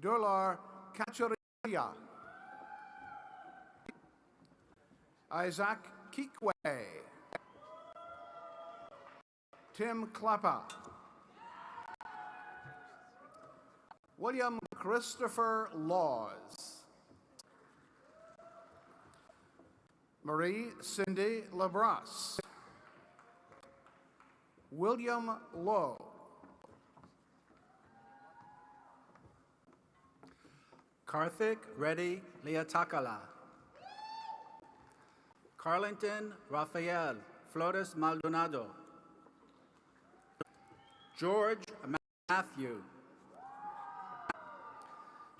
Dolar Kacharia. Isaac Kikwe. Tim Klappa. William Christopher Laws. Marie Cindy Labras. William Lowe. Karthik Reddy Leatakala. Carlington Rafael Flores Maldonado. George Matthew.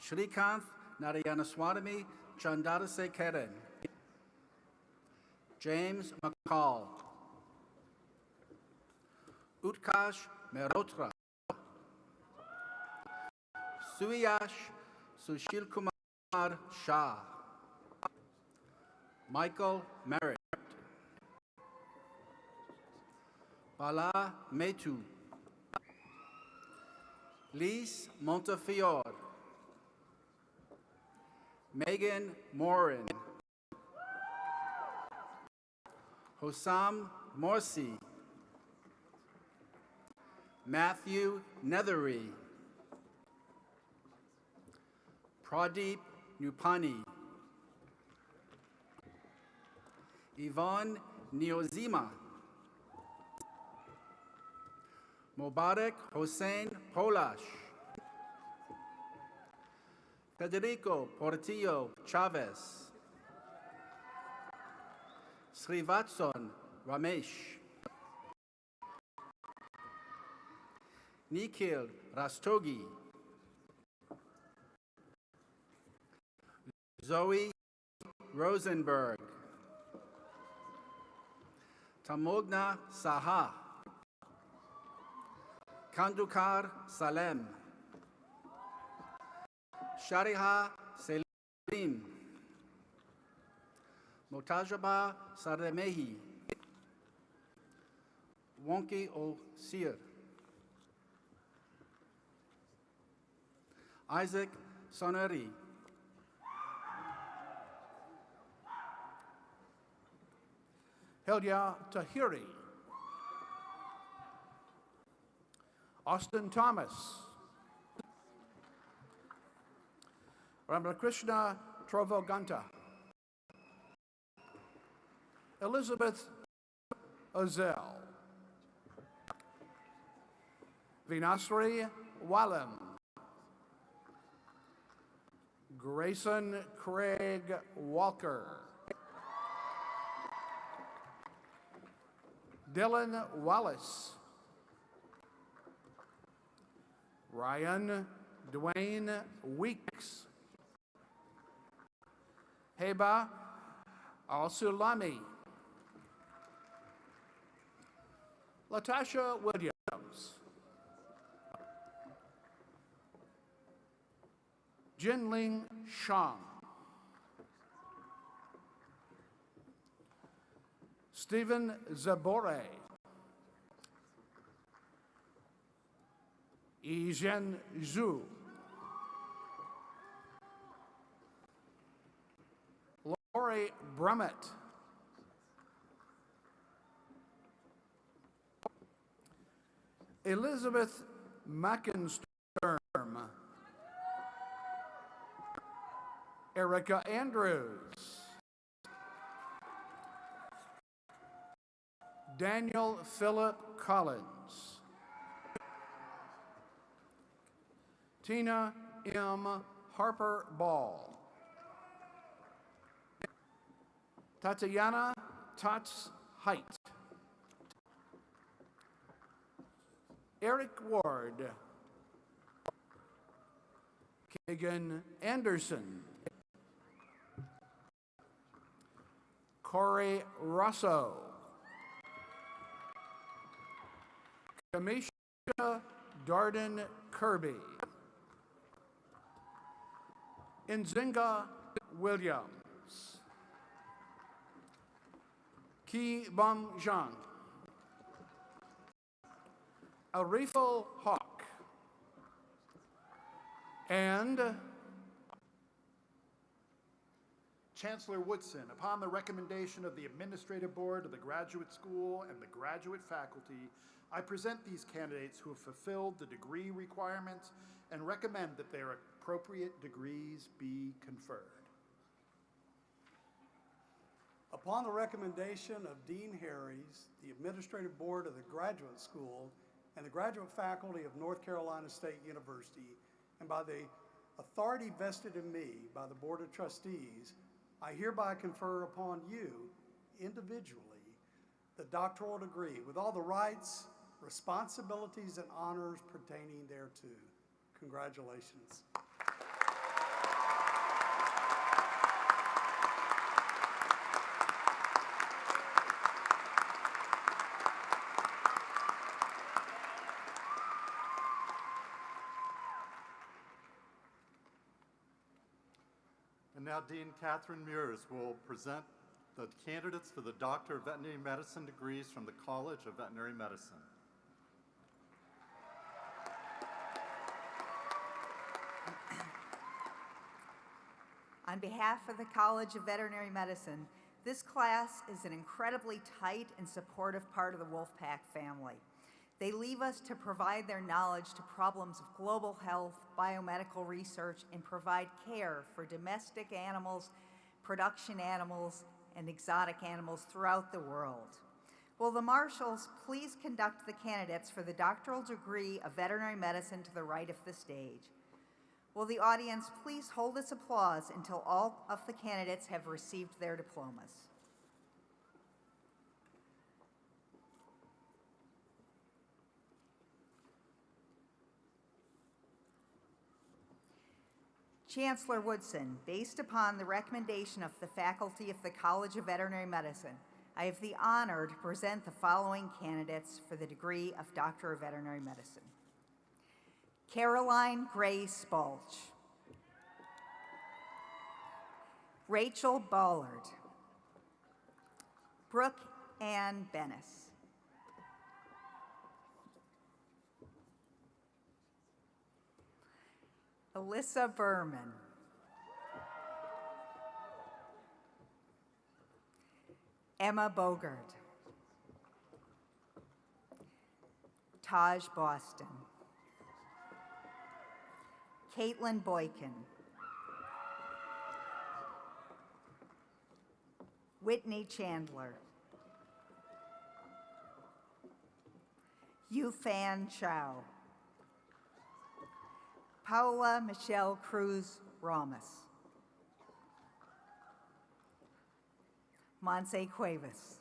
Shrikanth Narayanaswamy Chandarase Keren. James McCall. Utkash Merotra. Suyash Sushil Kumar Shah. Michael Merritt. Bala Metu. Lise Montefiore. Megan Morin. Hossam Morsi. Matthew Nethery. Pradeep Nupani. Yvonne Niozima. Mubarak Hossein Polash. Federico Portillo Chavez, Srivatsan Ramesh, Nikhil Rastogi, Zoe Rosenberg, Tamogna Saha, Kandukar Salem, Shariha Selim, Motajaba Saremehi, Wonki Osir, Isaac Soneri, Hilya Tahiri, Austin Thomas, Ramakrishna Trovoganta, Elizabeth Ozel, Vinasri Wallen, Grayson Craig Walker, Dylan Wallace, Ryan Dwayne Weeks, Heba Al-Sulami, Latasha Williams, Jinling Shang, Stephen Zabore, Yizhen Zhu, Lori Brummett, Elizabeth Mackenstern, Erica Andrews, Daniel Philip Collins, Tina M. Harper Ball, Tatiana Tots Height, Eric Ward, Kagan Anderson, Corey Russo, Kamisha Darden Kirby, Nzinga Williams, Ki Bum Zhang, Arifal Hawk, and Chancellor Woodson, upon the recommendation of the Administrative Board of the Graduate School and the graduate faculty, I present these candidates who have fulfilled the degree requirements and recommend that their appropriate degrees be conferred. Upon the recommendation of Dean Harries, the Administrative Board of the Graduate School, and the graduate faculty of North Carolina State University, and by the authority vested in me by the Board of Trustees, I hereby confer upon you individually the doctoral degree with all the rights, responsibilities, and honors pertaining thereto. Congratulations. And now Dean Catherine Mears will present the candidates for the Doctor of Veterinary Medicine degrees from the College of Veterinary Medicine. On behalf of the College of Veterinary Medicine, this class is an incredibly tight and supportive part of the Wolfpack family. They leave us to provide their knowledge to problems of global health, biomedical research, and provide care for domestic animals, production animals, and exotic animals throughout the world. Will the marshals please conduct the candidates for the doctoral degree of veterinary medicine to the right of the stage? Will the audience please hold its applause until all of the candidates have received their diplomas? Chancellor Woodson, based upon the recommendation of the faculty of the College of Veterinary Medicine, I have the honor to present the following candidates for the degree of Doctor of Veterinary Medicine. Caroline Gray Spalch, Rachel Ballard, Brooke Ann Bennis, Alyssa Berman, Emma Bogart, Taj Boston, Caitlin Boykin, Whitney Chandler, Yufan Chow, Paula Michelle Cruz Ramos, Monse Cuevas,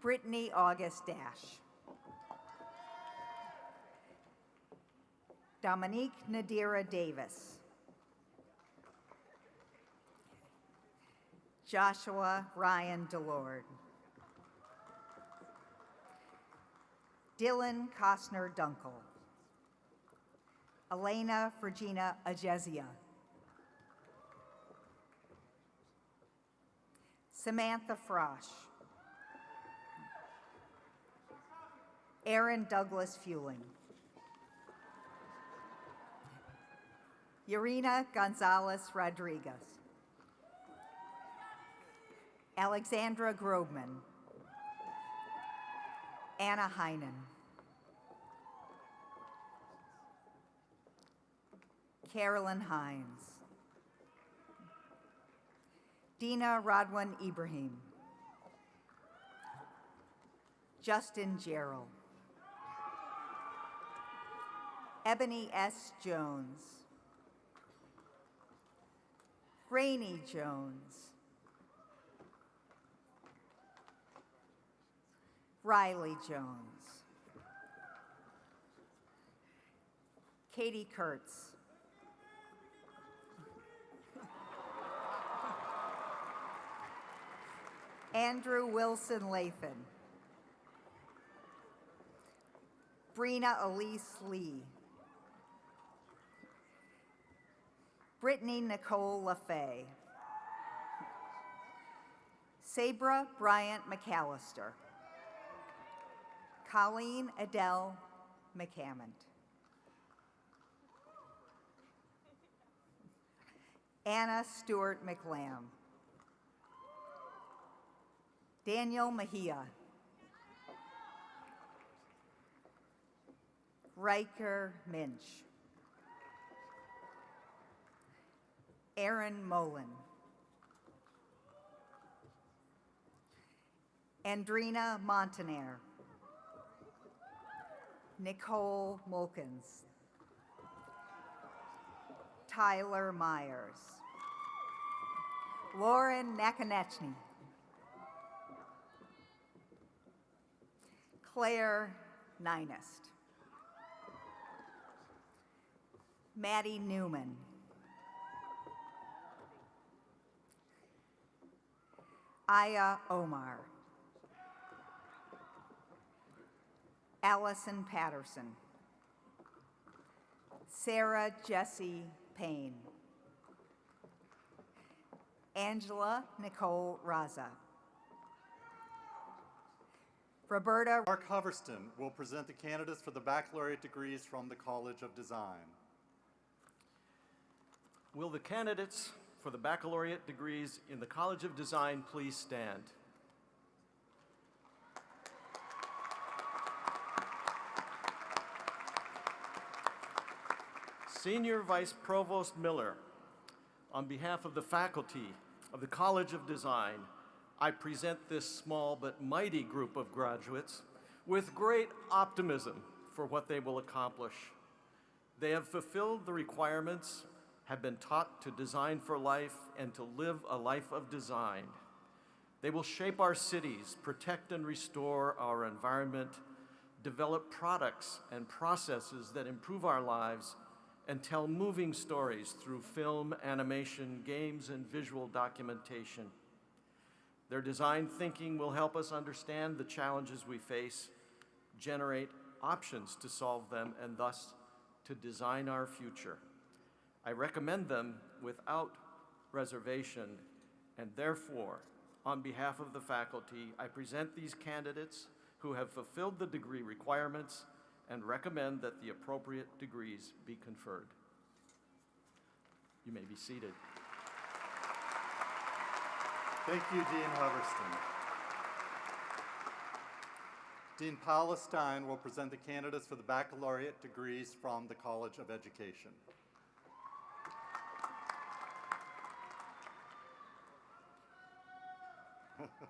Brittany August Dash, Dominique Nadira Davis, Joshua Ryan Delord, Dylan Costner Dunkel, Elena Virginia Ajezia, Samantha Frosch, Aaron Douglas Fueling, Yarina Gonzalez Rodriguez, Alexandra Grobman, Anna Heinen, Carolyn Hines, Dina Rodwin Ibrahim, Justin Gerald, Ebony S. Jones, Rainey Jones, Riley Jones, Katie Kurtz, Andrew Wilson Lathan, Brina Elise Lee, Brittany Nicole LaFay, Sabra Bryant McAllister, Colleen Adele McCammond, Anna Stewart McLam, Daniel Mejia, Riker Minch, Aaron Mullen, Andrina Montaner, Nicole Mulkins, Tyler Myers, Lauren Nakonechny, Claire Ninest, Maddie Newman, Aya Omar, Allison Patterson, Sarah Jessie Payne, Angela Nicole Raza, Roberta. Mark Hoverston will present the candidates for the baccalaureate degrees from the College of Design. Will the candidates for the baccalaureate degrees in the College of Design please stand? Senior Vice Provost Miller, on behalf of the faculty of the College of Design, I present this small but mighty group of graduates with great optimism for what they will accomplish. They have fulfilled the requirements, have been taught to design for life and to live a life of design. They will shape our cities, protect and restore our environment, develop products and processes that improve our lives, and tell moving stories through film, animation, games, and visual documentation. Their design thinking will help us understand the challenges we face, generate options to solve them, and thus to design our future. I recommend them without reservation, and therefore, on behalf of the faculty, I present these candidates who have fulfilled the degree requirements and recommend that the appropriate degrees be conferred. You may be seated. Thank you, Dean Hoverston. Dean Palestine will present the candidates for the baccalaureate degrees from the College of Education.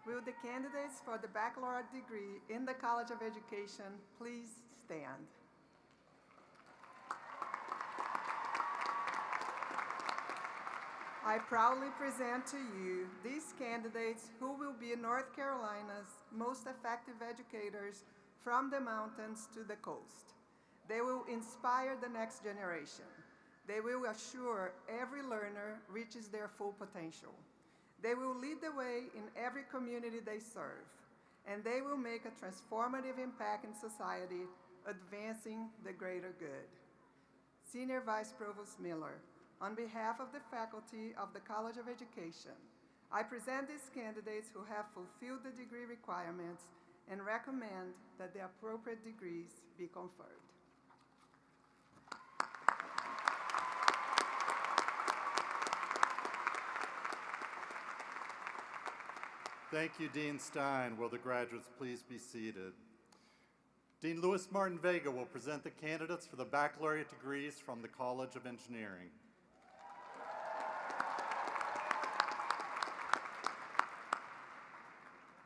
Will the candidates for the baccalaureate degree in the College of Education please stand? I proudly present to you these candidates who will be North Carolina's most effective educators from the mountains to the coast. They will inspire the next generation. They will assure every learner reaches their full potential. They will lead the way in every community they serve, and they will make a transformative impact in society, advancing the greater good. Senior Vice Provost Miller, on behalf of the faculty of the College of Education, I present these candidates who have fulfilled the degree requirements and recommend that the appropriate degrees be conferred. Thank you, Dean Stein. Will the graduates please be seated? Dean Louis Martin Vega will present the candidates for the baccalaureate degrees from the College of Engineering.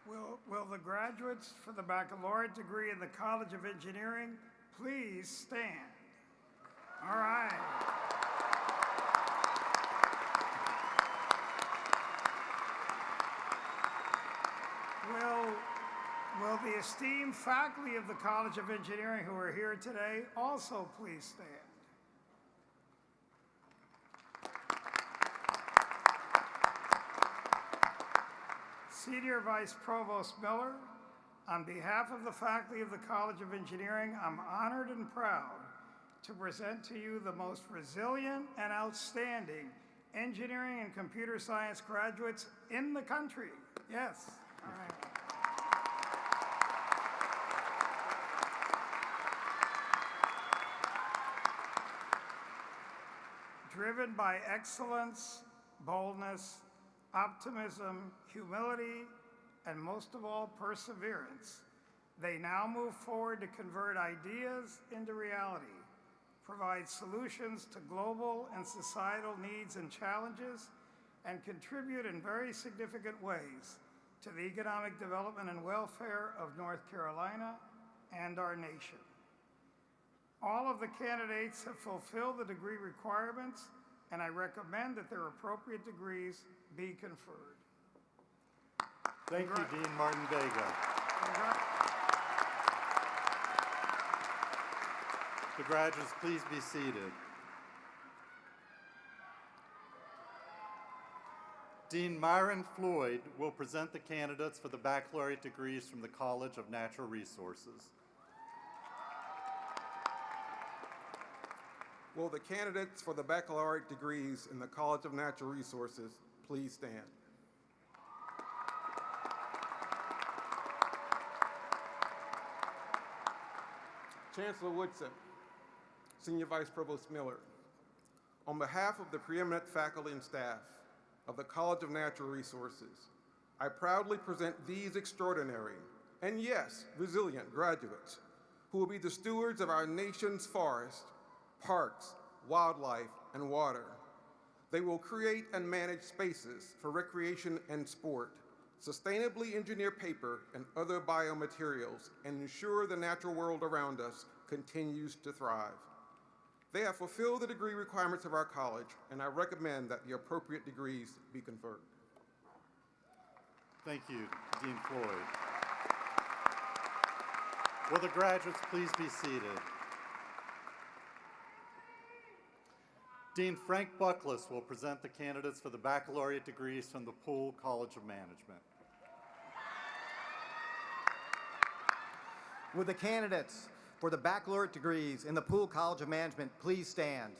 Will the graduates for the baccalaureate degree in the College of Engineering please stand? All right. Will the esteemed faculty of the College of Engineering who are here today also please stand? Senior Vice Provost Miller, on behalf of the faculty of the College of Engineering, I'm honored and proud to present to you the most resilient and outstanding engineering and computer science graduates in the country. Yes, all right. Driven by excellence, boldness, optimism, humility, and most of all, perseverance, they now move forward to convert ideas into reality, provide solutions to global and societal needs and challenges, and contribute in very significant ways to the economic development and welfare of North Carolina and our nation. All of the candidates have fulfilled the degree requirements, and I recommend that their appropriate degrees be conferred. Thank you, Dean Martin Vega. The graduates, please be seated. Dean Myron Floyd will present the candidates for the baccalaureate degrees from the College of Natural Resources. Will the candidates for the baccalaureate degrees in the College of Natural Resources please stand? Chancellor Woodson, Senior Vice Provost Miller, on behalf of the preeminent faculty and staff of the College of Natural Resources, I proudly present these extraordinary and yes, resilient graduates who will be the stewards of our nation's forests, parks, wildlife, and water. They will create and manage spaces for recreation and sport, sustainably engineer paper and other biomaterials, and ensure the natural world around us continues to thrive. They have fulfilled the degree requirements of our college, and I recommend that the appropriate degrees be conferred. Thank you, Dean Floyd. Will the graduates please be seated? Dean Frank Buckless will present the candidates for the baccalaureate degrees from the Poole College of Management. Will the candidates for the baccalaureate degrees in the Poole College of Management please stand?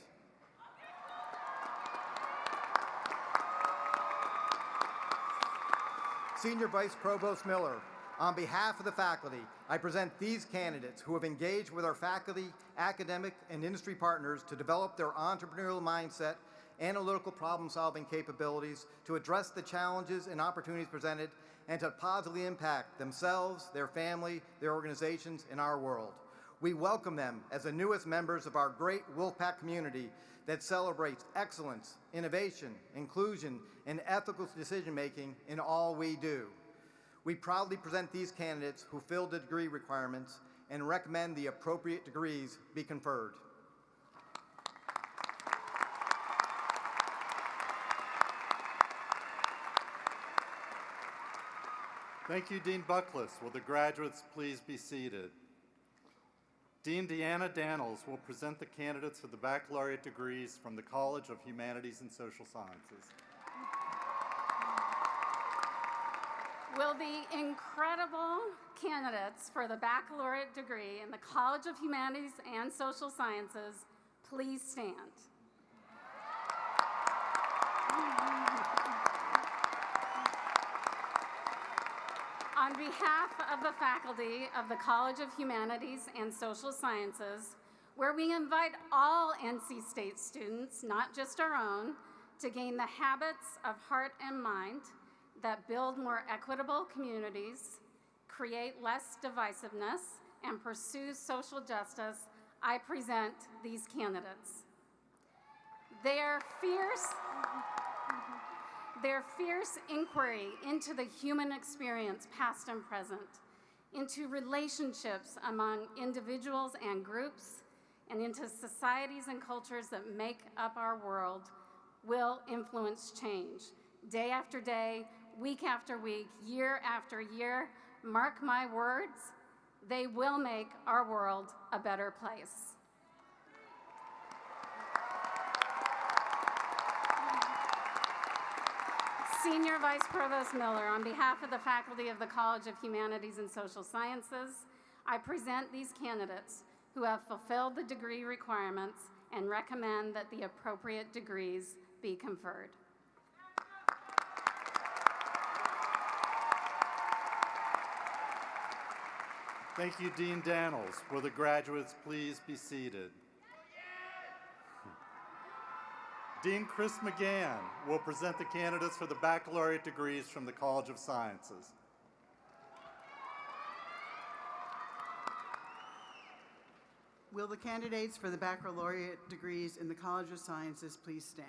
Senior Vice Provost Miller, on behalf of the faculty, I present these candidates who have engaged with our faculty, academic, and industry partners to develop their entrepreneurial mindset, analytical problem-solving capabilities, to address the challenges and opportunities presented, and to positively impact themselves, their family, their organizations, and our world. We welcome them as the newest members of our great Wolfpack community that celebrates excellence, innovation, inclusion, and ethical decision-making in all we do. We proudly present these candidates who fill the degree requirements and recommend the appropriate degrees be conferred. Thank you, Dean Buckless. Will the graduates please be seated? Dean Deanna Daniels will present the candidates for the baccalaureate degrees from the College of Humanities and Social Sciences. Will the incredible candidates for the baccalaureate degree in the College of Humanities and Social Sciences please stand? On behalf of the faculty of the College of Humanities and Social Sciences, where we invite all NC State students, not just our own, to gain the habits of heart and mind that build more equitable communities, create less divisiveness, and pursue social justice, I present these candidates. Their fierce inquiry into the human experience, past and present, into relationships among individuals and groups, and into societies and cultures that make up our world will influence change. Day after day, week after week, year after year, mark my words, they will make our world a better place. Senior Vice Provost Miller, on behalf of the faculty of the College of Humanities and Social Sciences, I present these candidates who have fulfilled the degree requirements and recommend that the appropriate degrees be conferred. Thank you, Dean Daniels. Will the graduates please be seated? Dean Chris McGann will present the candidates for the baccalaureate degrees from the College of Sciences. Will the candidates for the baccalaureate degrees in the College of Sciences please stand?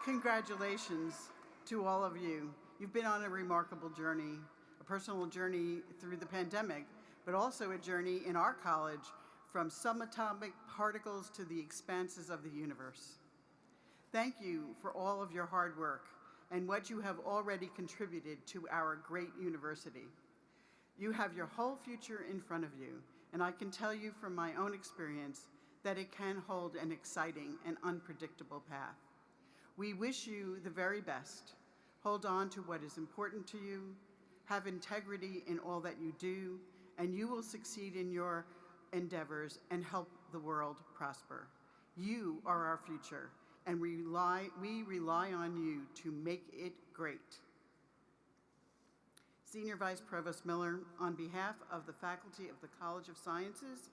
Congratulations to all of you. You've been on a remarkable journey, a personal journey through the pandemic, but also a journey in our college from subatomic particles to the expanses of the universe. Thank you for all of your hard work and what you have already contributed to our great university. You have your whole future in front of you, and I can tell you from my own experience that it can hold an exciting and unpredictable path. We wish you the very best. Hold on to what is important to you, have integrity in all that you do, and you will succeed in your endeavors and help the world prosper. You are our future, and we rely on you to make it great. Senior Vice Provost Miller, on behalf of the faculty of the College of Sciences,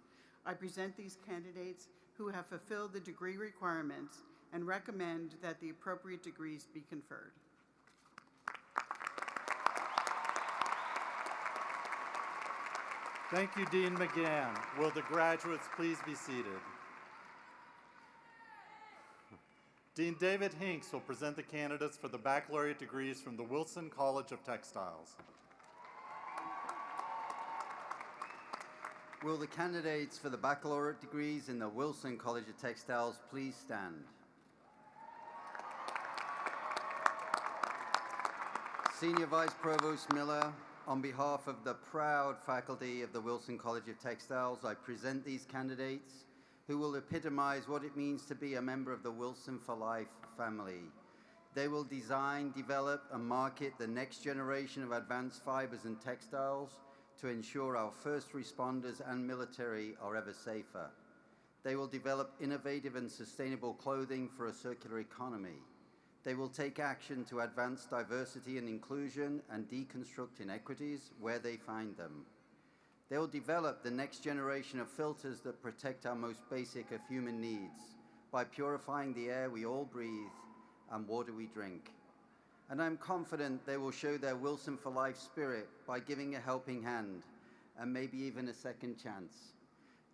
I present these candidates who have fulfilled the degree requirements and recommend that the appropriate degrees be conferred. Thank you, Dean McGann. Will the graduates please be seated? Dean David Hinks will present the candidates for the baccalaureate degrees from the Wilson College of Textiles. Will the candidates for the baccalaureate degrees in the Wilson College of Textiles please stand? Senior Vice Provost Miller, on behalf of the proud faculty of the Wilson College of Textiles, I present these candidates who will epitomize what it means to be a member of the Wilson for Life family. They will design, develop, and market the next generation of advanced fibers and textiles to ensure our first responders and military are ever safer. They will develop innovative and sustainable clothing for a circular economy. They will take action to advance diversity and inclusion and deconstruct inequities where they find them. They will develop the next generation of filters that protect our most basic of human needs by purifying the air we all breathe and water we drink. And I'm confident they will show their Wilson for Life spirit by giving a helping hand and maybe even a second chance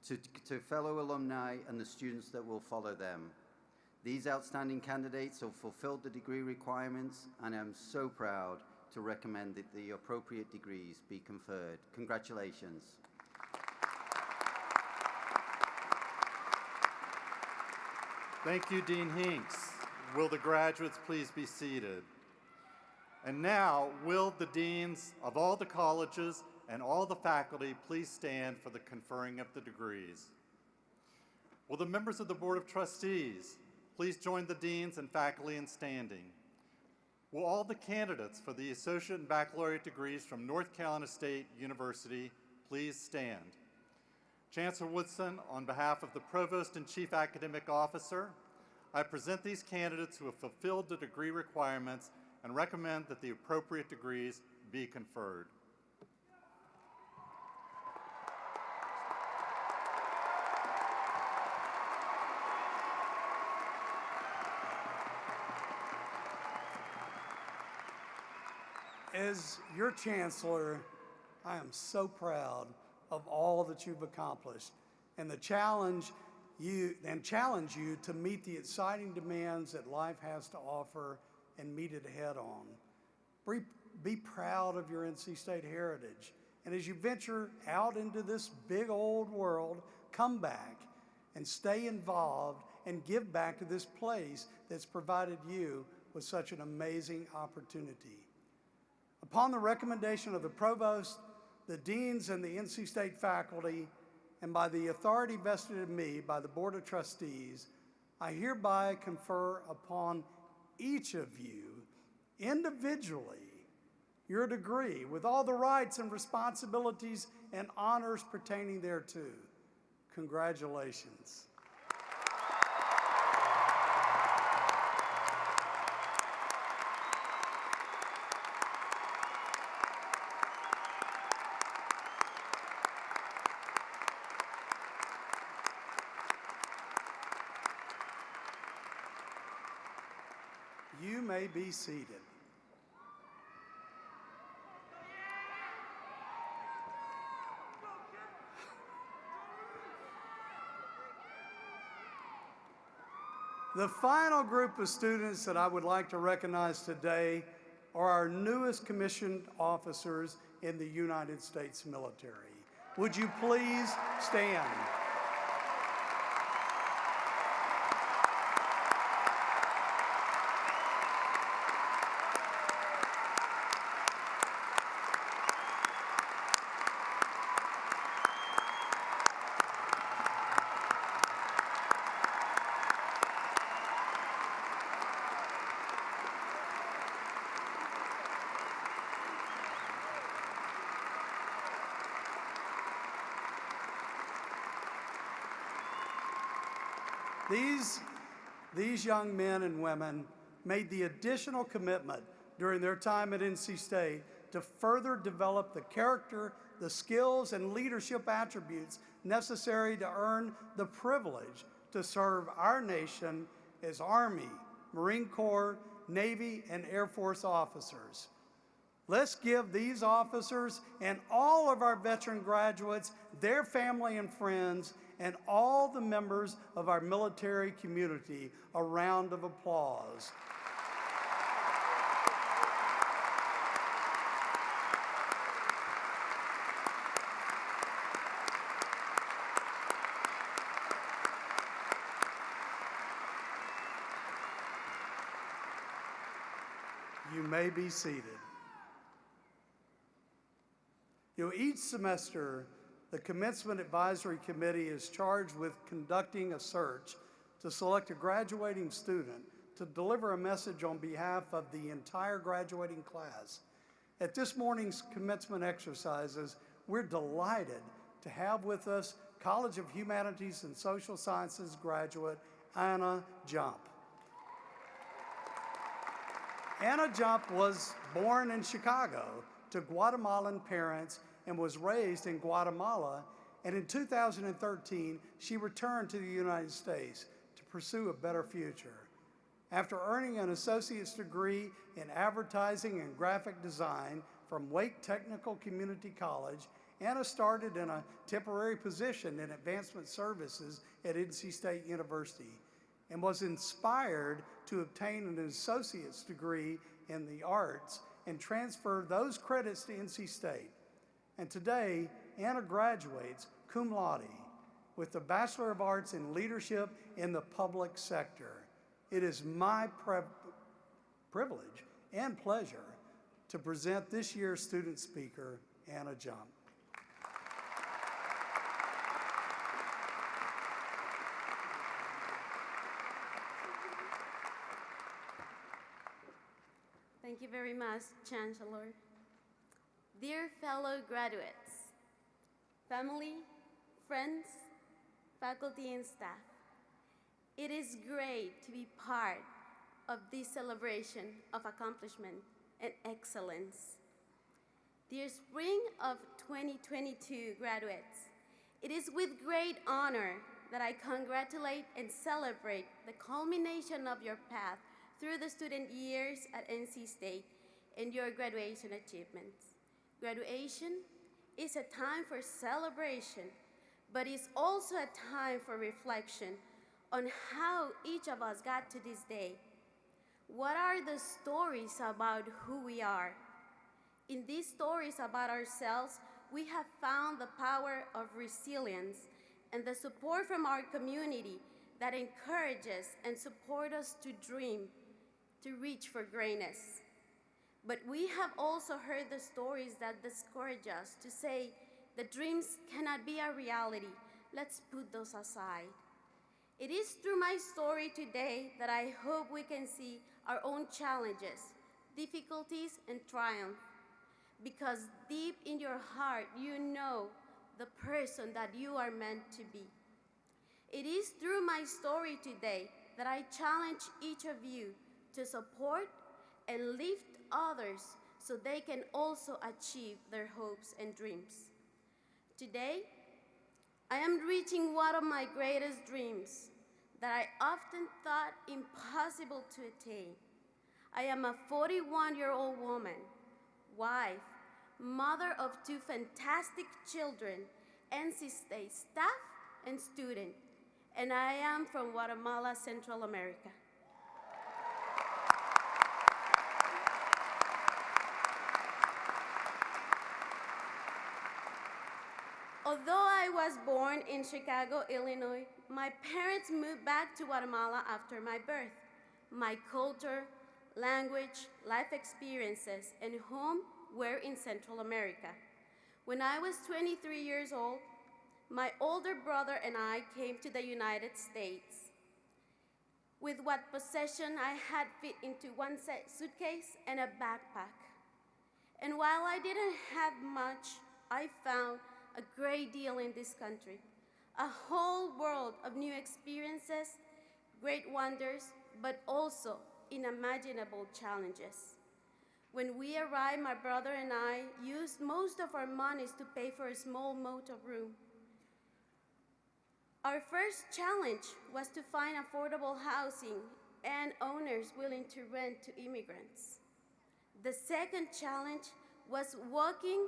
to fellow alumni and the students that will follow them. These outstanding candidates have fulfilled the degree requirements, and I'm so proud to recommend that the appropriate degrees be conferred. Congratulations. Thank you, Dean Hinks. Will the graduates please be seated? And now, will the deans of all the colleges and all the faculty please stand for the conferring of the degrees? Will the members of the Board of Trustees please join the deans and faculty in standing? Will all the candidates for the associate and baccalaureate degrees from North Carolina State University please stand? Chancellor Woodson, on behalf of the Provost and Chief Academic Officer, I present these candidates who have fulfilled the degree requirements and recommend that the appropriate degrees be conferred. As your Chancellor, I am so proud of all that you've accomplished and challenge you to meet the exciting demands that life has to offer and meet it head on. Be proud of your NC State heritage. And as you venture out into this big old world, come back and stay involved and give back to this place that's provided you with such an amazing opportunity. Upon the recommendation of the Provost, the Deans, and the NC State faculty, and by the authority vested in me by the Board of Trustees, I hereby confer upon each of you individually your degree with all the rights and responsibilities and honors pertaining thereto. Congratulations. You may be seated. The final group of students that I would like to recognize today are our newest commissioned officers in the United States military. Would you please stand? These young men and women made the additional commitment during their time at NC State to further develop the character, the skills, and leadership attributes necessary to earn the privilege to serve our nation as Army, Marine Corps, Navy, and Air Force officers. Let's give these officers and all of our veteran graduates, their family and friends, and all the members of our military community a round of applause. You may be seated. Each semester, the Commencement Advisory Committee is charged with conducting a search to select a graduating student to deliver a message on behalf of the entire graduating class. At this morning's commencement exercises, we're delighted to have with us College of Humanities and Social Sciences graduate Anna Jump. Anna Jump was born in Chicago to Guatemalan parents and was raised in Guatemala, and in 2013, she returned to the United States to pursue a better future. After earning an associate's degree in advertising and graphic design from Wake Technical Community College, Anna started in a temporary position in advancement services at NC State University and was inspired to obtain an associate's degree in the arts and transfer those credits to NC State. And today, Anna graduates cum laude with a Bachelor of Arts in Leadership in the Public Sector. It is my privilege and pleasure to present this year's student speaker, Anna Jump. Thank you very much, Chancellor. Dear fellow graduates, family, friends, faculty, and staff, it is great to be part of this celebration of accomplishment and excellence. Dear Spring of 2022 graduates, it is with great honor that I congratulate and celebrate the culmination of your path through the student years at NC State and your graduation achievements. Graduation is a time for celebration, but it's also a time for reflection on how each of us got to this day. What are the stories about who we are? In these stories about ourselves, we have found the power of resilience and the support from our community that encourages and supports us to dream, to reach for greatness. But we have also heard the stories that discourage us to say the dreams cannot be a reality. Let's put those aside. It is through my story today that I hope we can see our own challenges, difficulties, and triumph. Because deep in your heart, you know the person that you are meant to be. It is through my story today that I challenge each of you to support and lift others so they can also achieve their hopes and dreams. Today, I am reaching one of my greatest dreams that I often thought impossible to attain. I am a 41-year-old woman, wife, mother of 2 fantastic children, NC State staff and student, and I am from Guatemala, Central America. Although I was born in Chicago, Illinois, my parents moved back to Guatemala after my birth. My culture, language, life experiences, and home were in Central America. When I was 23 years old, my older brother and I came to the United States. With what possession I had fit into one suitcase and a backpack. And while I didn't have much, I found a great deal in this country, a whole world of new experiences, great wonders, but also unimaginable challenges. When we arrived, my brother and I used most of our monies to pay for a small motel room. Our first challenge was to find affordable housing and owners willing to rent to immigrants. The second challenge was walking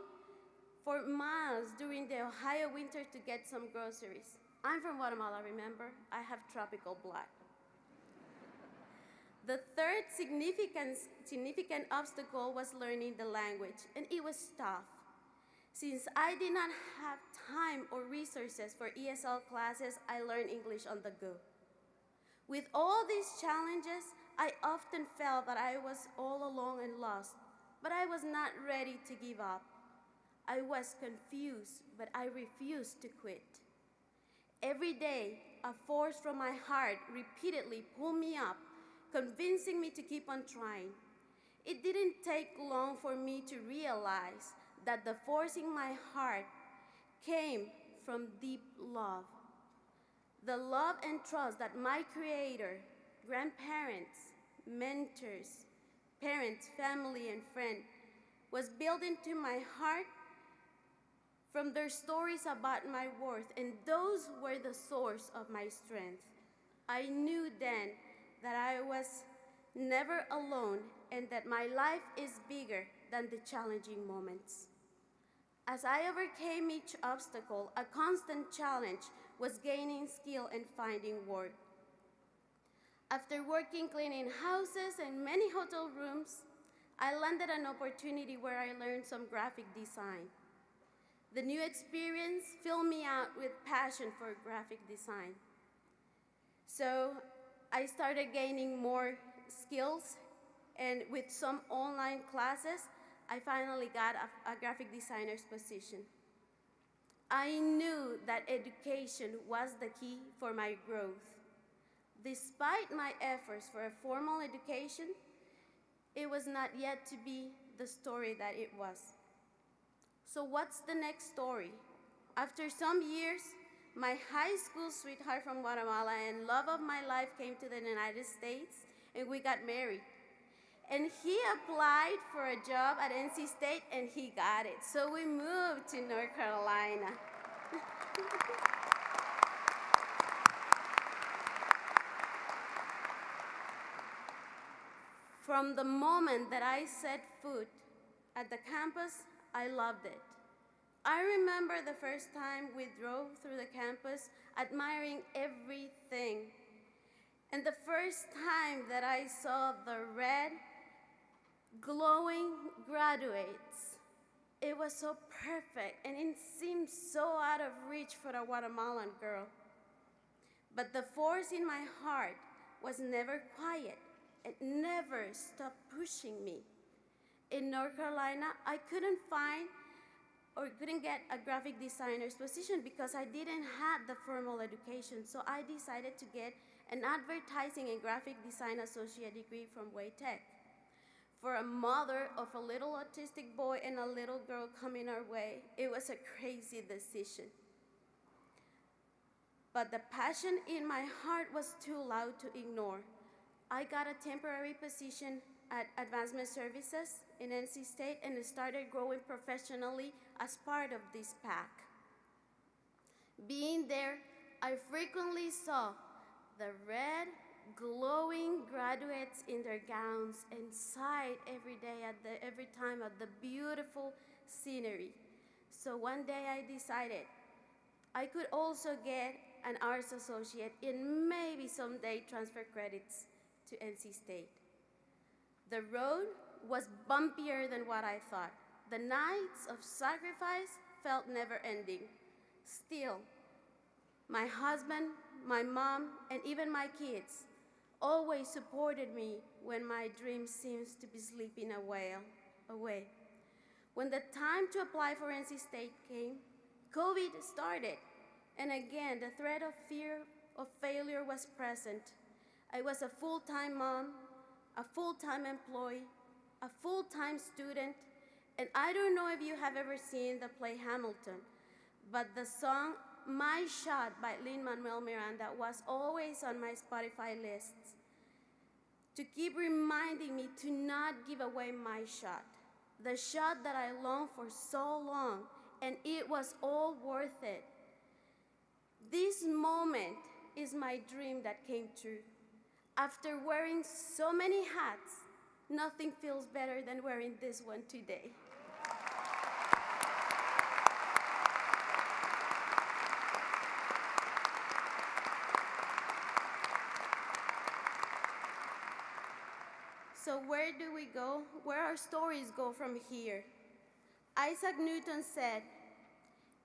for miles during the Ohio winter to get some groceries. I'm from Guatemala, remember? I have tropical blood. The third significant obstacle was learning the language, and it was tough. Since I did not have time or resources for ESL classes, I learned English on the go. With all these challenges, I often felt that I was all alone and lost, but I was not ready to give up. I was confused, but I refused to quit. Every day, a force from my heart repeatedly pulled me up, convincing me to keep on trying. It didn't take long for me to realize that the force in my heart came from deep love. The love and trust that my Creator, grandparents, mentors, parents, family, and friends was built into my heart from their stories about my worth, and those were the source of my strength. I knew then that I was never alone and that my life is bigger than the challenging moments. As I overcame each obstacle, a constant challenge was gaining skill and finding work. After working cleaning houses and many hotel rooms, I landed an opportunity where I learned some graphic design. The new experience filled me out with passion for graphic design. So I started gaining more skills, and with some online classes, I finally got a graphic designer's position. I knew that education was the key for my growth. Despite my efforts for a formal education, it was not yet to be the story that it was. So what's the next story? After some years, my high school sweetheart from Guatemala and love of my life came to the United States, and we got married. And he applied for a job at NC State, and he got it. So we moved to North Carolina. From the moment that I set foot at the campus, I loved it. I remember the first time we drove through the campus, admiring everything. And the first time that I saw the red, glowing graduates, it was so perfect, and it seemed so out of reach for a Guatemalan girl. But the force in my heart was never quiet. It never stopped pushing me. In North Carolina, I couldn't get a graphic designer's position because I didn't have the formal education. So I decided to get an advertising and graphic design associate degree from Tech. For a mother of a little autistic boy and a little girl coming our way, it was a crazy decision. But the passion in my heart was too loud to ignore. I got a temporary position at Advancement Services in NC State and started growing professionally as part of this pack. Being there, I frequently saw the red, glowing graduates in their gowns and sighed every time at the beautiful scenery. So one day I decided I could also get an arts associate and maybe someday transfer credits to NC State. The road was bumpier than what I thought. The nights of sacrifice felt never ending. Still, my husband, my mom, and even my kids always supported me when my dream seems to be slipping away. When the time to apply for NC State came, COVID started, and again, the threat of fear of failure was present. I was a full-time mom, a full-time employee, a full-time student, and I don't know if you have ever seen the play Hamilton, but the song My Shot by Lin-Manuel Miranda was always on my Spotify lists to keep reminding me to not give away my shot, the shot that I longed for so long, and it was all worth it. This moment is my dream that came true. After wearing so many hats, Nothing feels better than wearing this one today. So where do we go? Where our stories go from here? Isaac Newton said,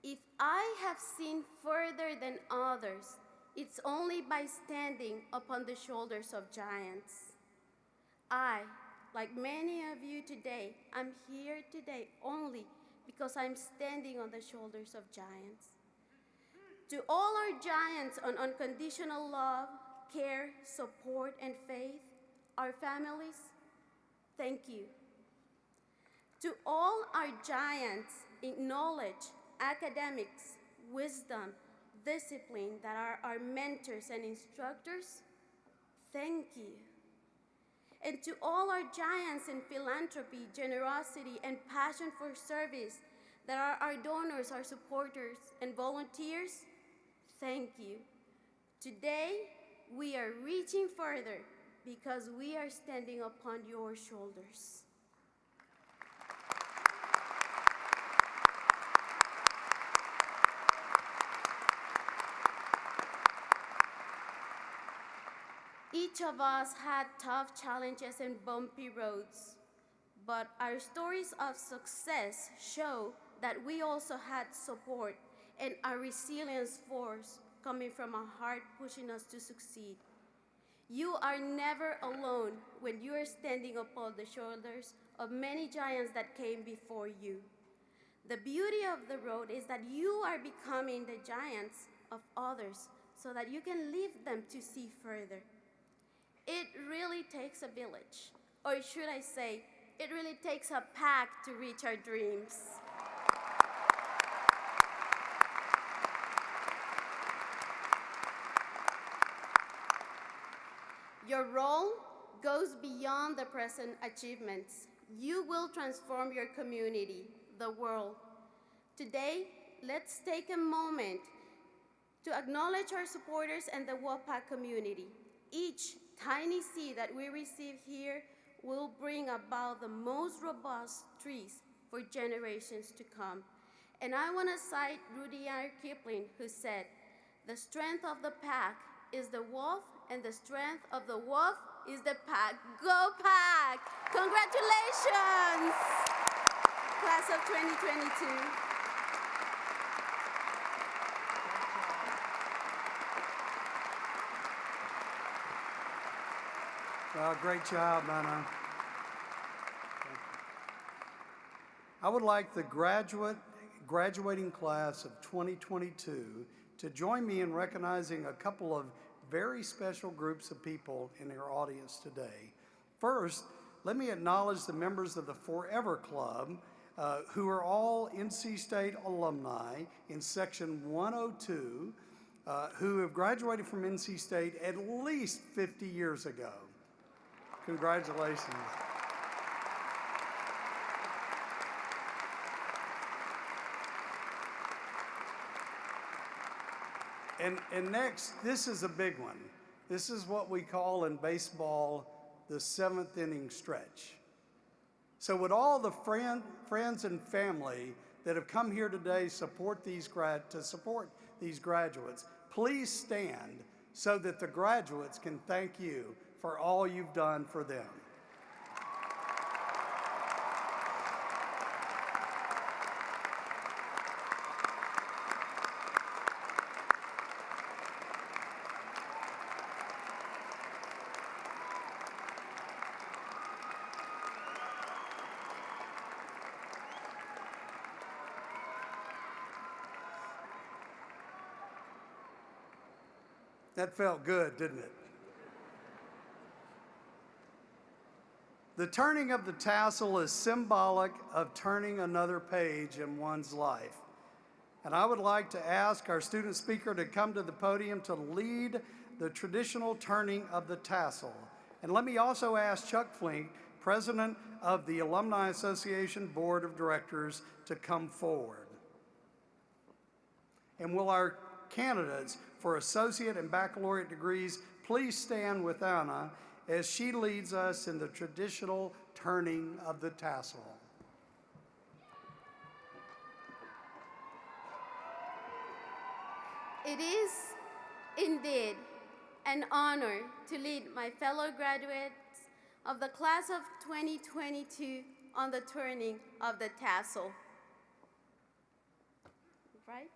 "If I have seen further than others, it's only by standing upon the shoulders of giants." I, like many of you today, I'm here today only because I'm standing on the shoulders of giants. To all our giants on unconditional love, care, support, and faith, our families, thank you. To all our giants in knowledge, academics, wisdom, discipline that are our mentors and instructors, thank you. And to all our giants in philanthropy, generosity, and passion for service that are our donors, our supporters, and volunteers, thank you. Today, we are reaching further because we are standing upon your shoulders. Each of us had tough challenges and bumpy roads, but our stories of success show that we also had support and a resilience force coming from a heart pushing us to succeed. You are never alone when you are standing upon the shoulders of many giants that came before you. The beauty of the road is that you are becoming the giants of others so that you can lift them to see further. It really takes a village, or should I say, it really takes a pack to reach our dreams. Your role goes beyond the present achievements. You will transform your community, the world. Today, let's take a moment to acknowledge our supporters and the WOPAC community. Each tiny seed that we receive here will bring about the most robust trees for generations to come. And I want to cite Rudyard Kipling, who said, "The strength of the pack is the wolf, and the strength of the wolf is the pack." Go Pack! Congratulations, class of 2022. Great job, Nana. I would like the graduating class of 2022 to join me in recognizing a couple of very special groups of people in our audience today. First, let me acknowledge the members of the Forever Club, who are all NC State alumni in Section 102, who have graduated from NC State at least 50 years ago. Congratulations. And next, this is a big one. This is what we call in baseball the seventh inning stretch. So would all the friends and family that have come here today to support these graduates, please stand so that the graduates can thank you for all you've done for them. That felt good, didn't it? The turning of the tassel is symbolic of turning another page in one's life. And I would like to ask our student speaker to come to the podium to lead the traditional turning of the tassel. And let me also ask Chuck Flink, President of the Alumni Association Board of Directors, to come forward. And will our candidates for associate and baccalaureate degrees please stand with Anna as she leads us in the traditional turning of the tassel. It is indeed an honor to lead my fellow graduates of the class of 2022 on the turning of the tassel. Right?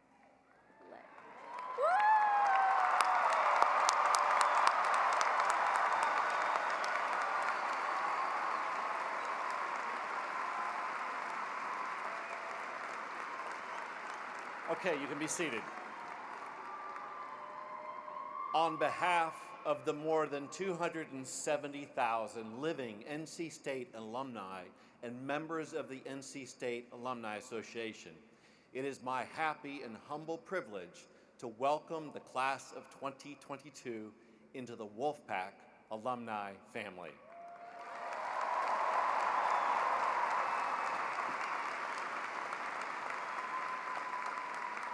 Okay, you can be seated. On behalf of the more than 270,000 living NC State alumni and members of the NC State Alumni Association, it is my happy and humble privilege to welcome the class of 2022 into the Wolfpack alumni family.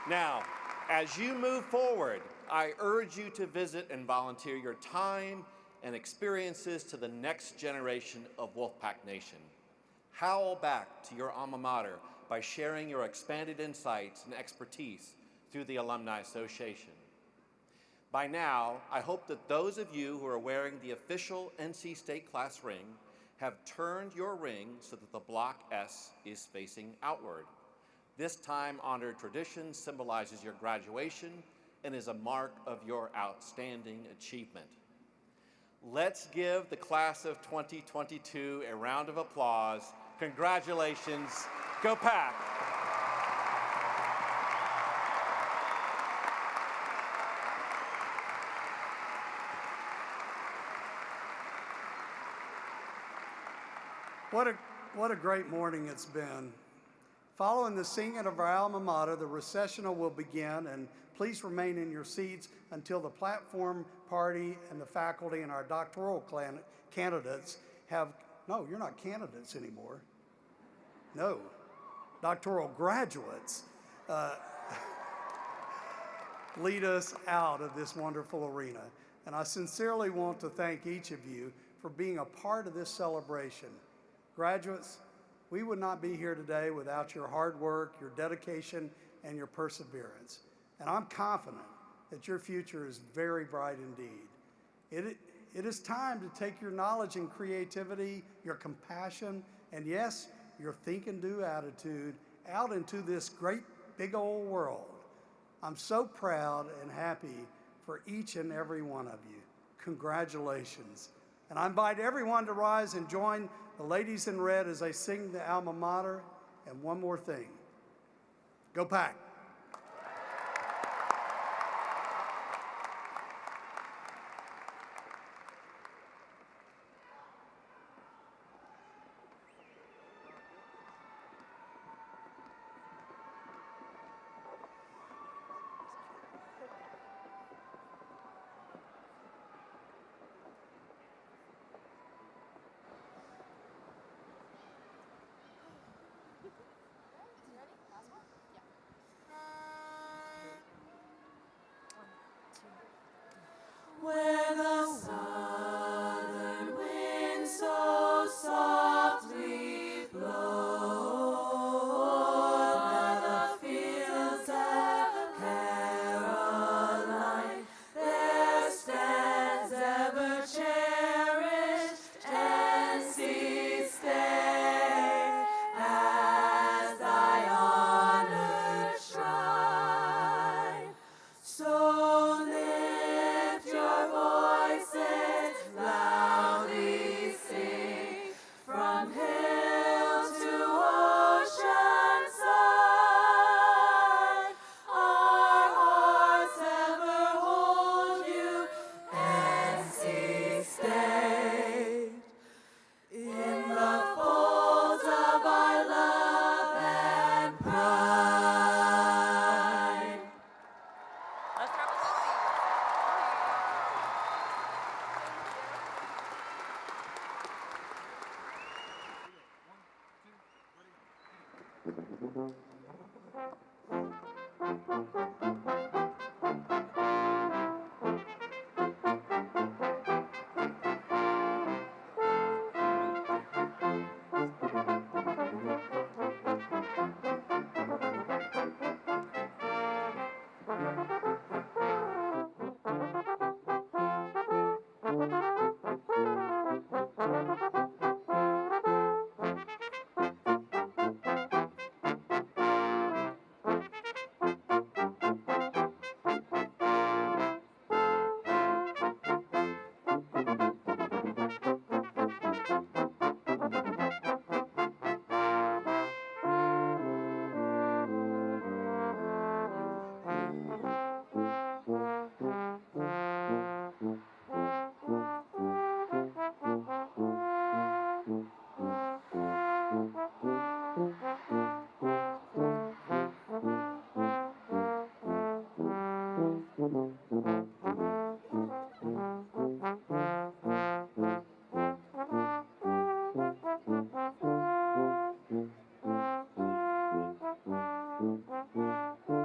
Now, as you move forward, I urge you to visit and volunteer your time and experiences to the next generation of Wolfpack Nation. Howl back to your alma mater by sharing your expanded insights and expertise through the Alumni Association. By now, I hope that those of you who are wearing the official NC State class ring have turned your ring so that the block S is facing outward. This time-honored tradition symbolizes your graduation and is a mark of your outstanding achievement. Let's give the class of 2022 a round of applause. Congratulations. Go Pack! What a great morning it's been. Following the singing of our alma mater, the recessional will begin, and please remain in your seats until the platform party and the faculty and our doctoral candidates have, no, you're not candidates anymore. No, doctoral graduates lead us out of this wonderful arena. And I sincerely want to thank each of you for being a part of this celebration. Graduates, we would not be here today without your hard work, your dedication, and your perseverance. And I'm confident that your future is very bright indeed. It is time to take your knowledge and creativity, your compassion, and yes, your think and do attitude out into this great big old world. I'm so proud and happy for each and every one of you. Congratulations. And I invite everyone to rise and join the ladies in red as they sing the alma mater. And one more thing, go Pack. Where the southern wind so softly blows, where the fields of Caroline, there stands ever cherished NC State as thy honored shrine. So loudly sing from hill to ocean side. Our hearts ever hold you, NC State, in the folds of our love and pride. Let's start with Thank you.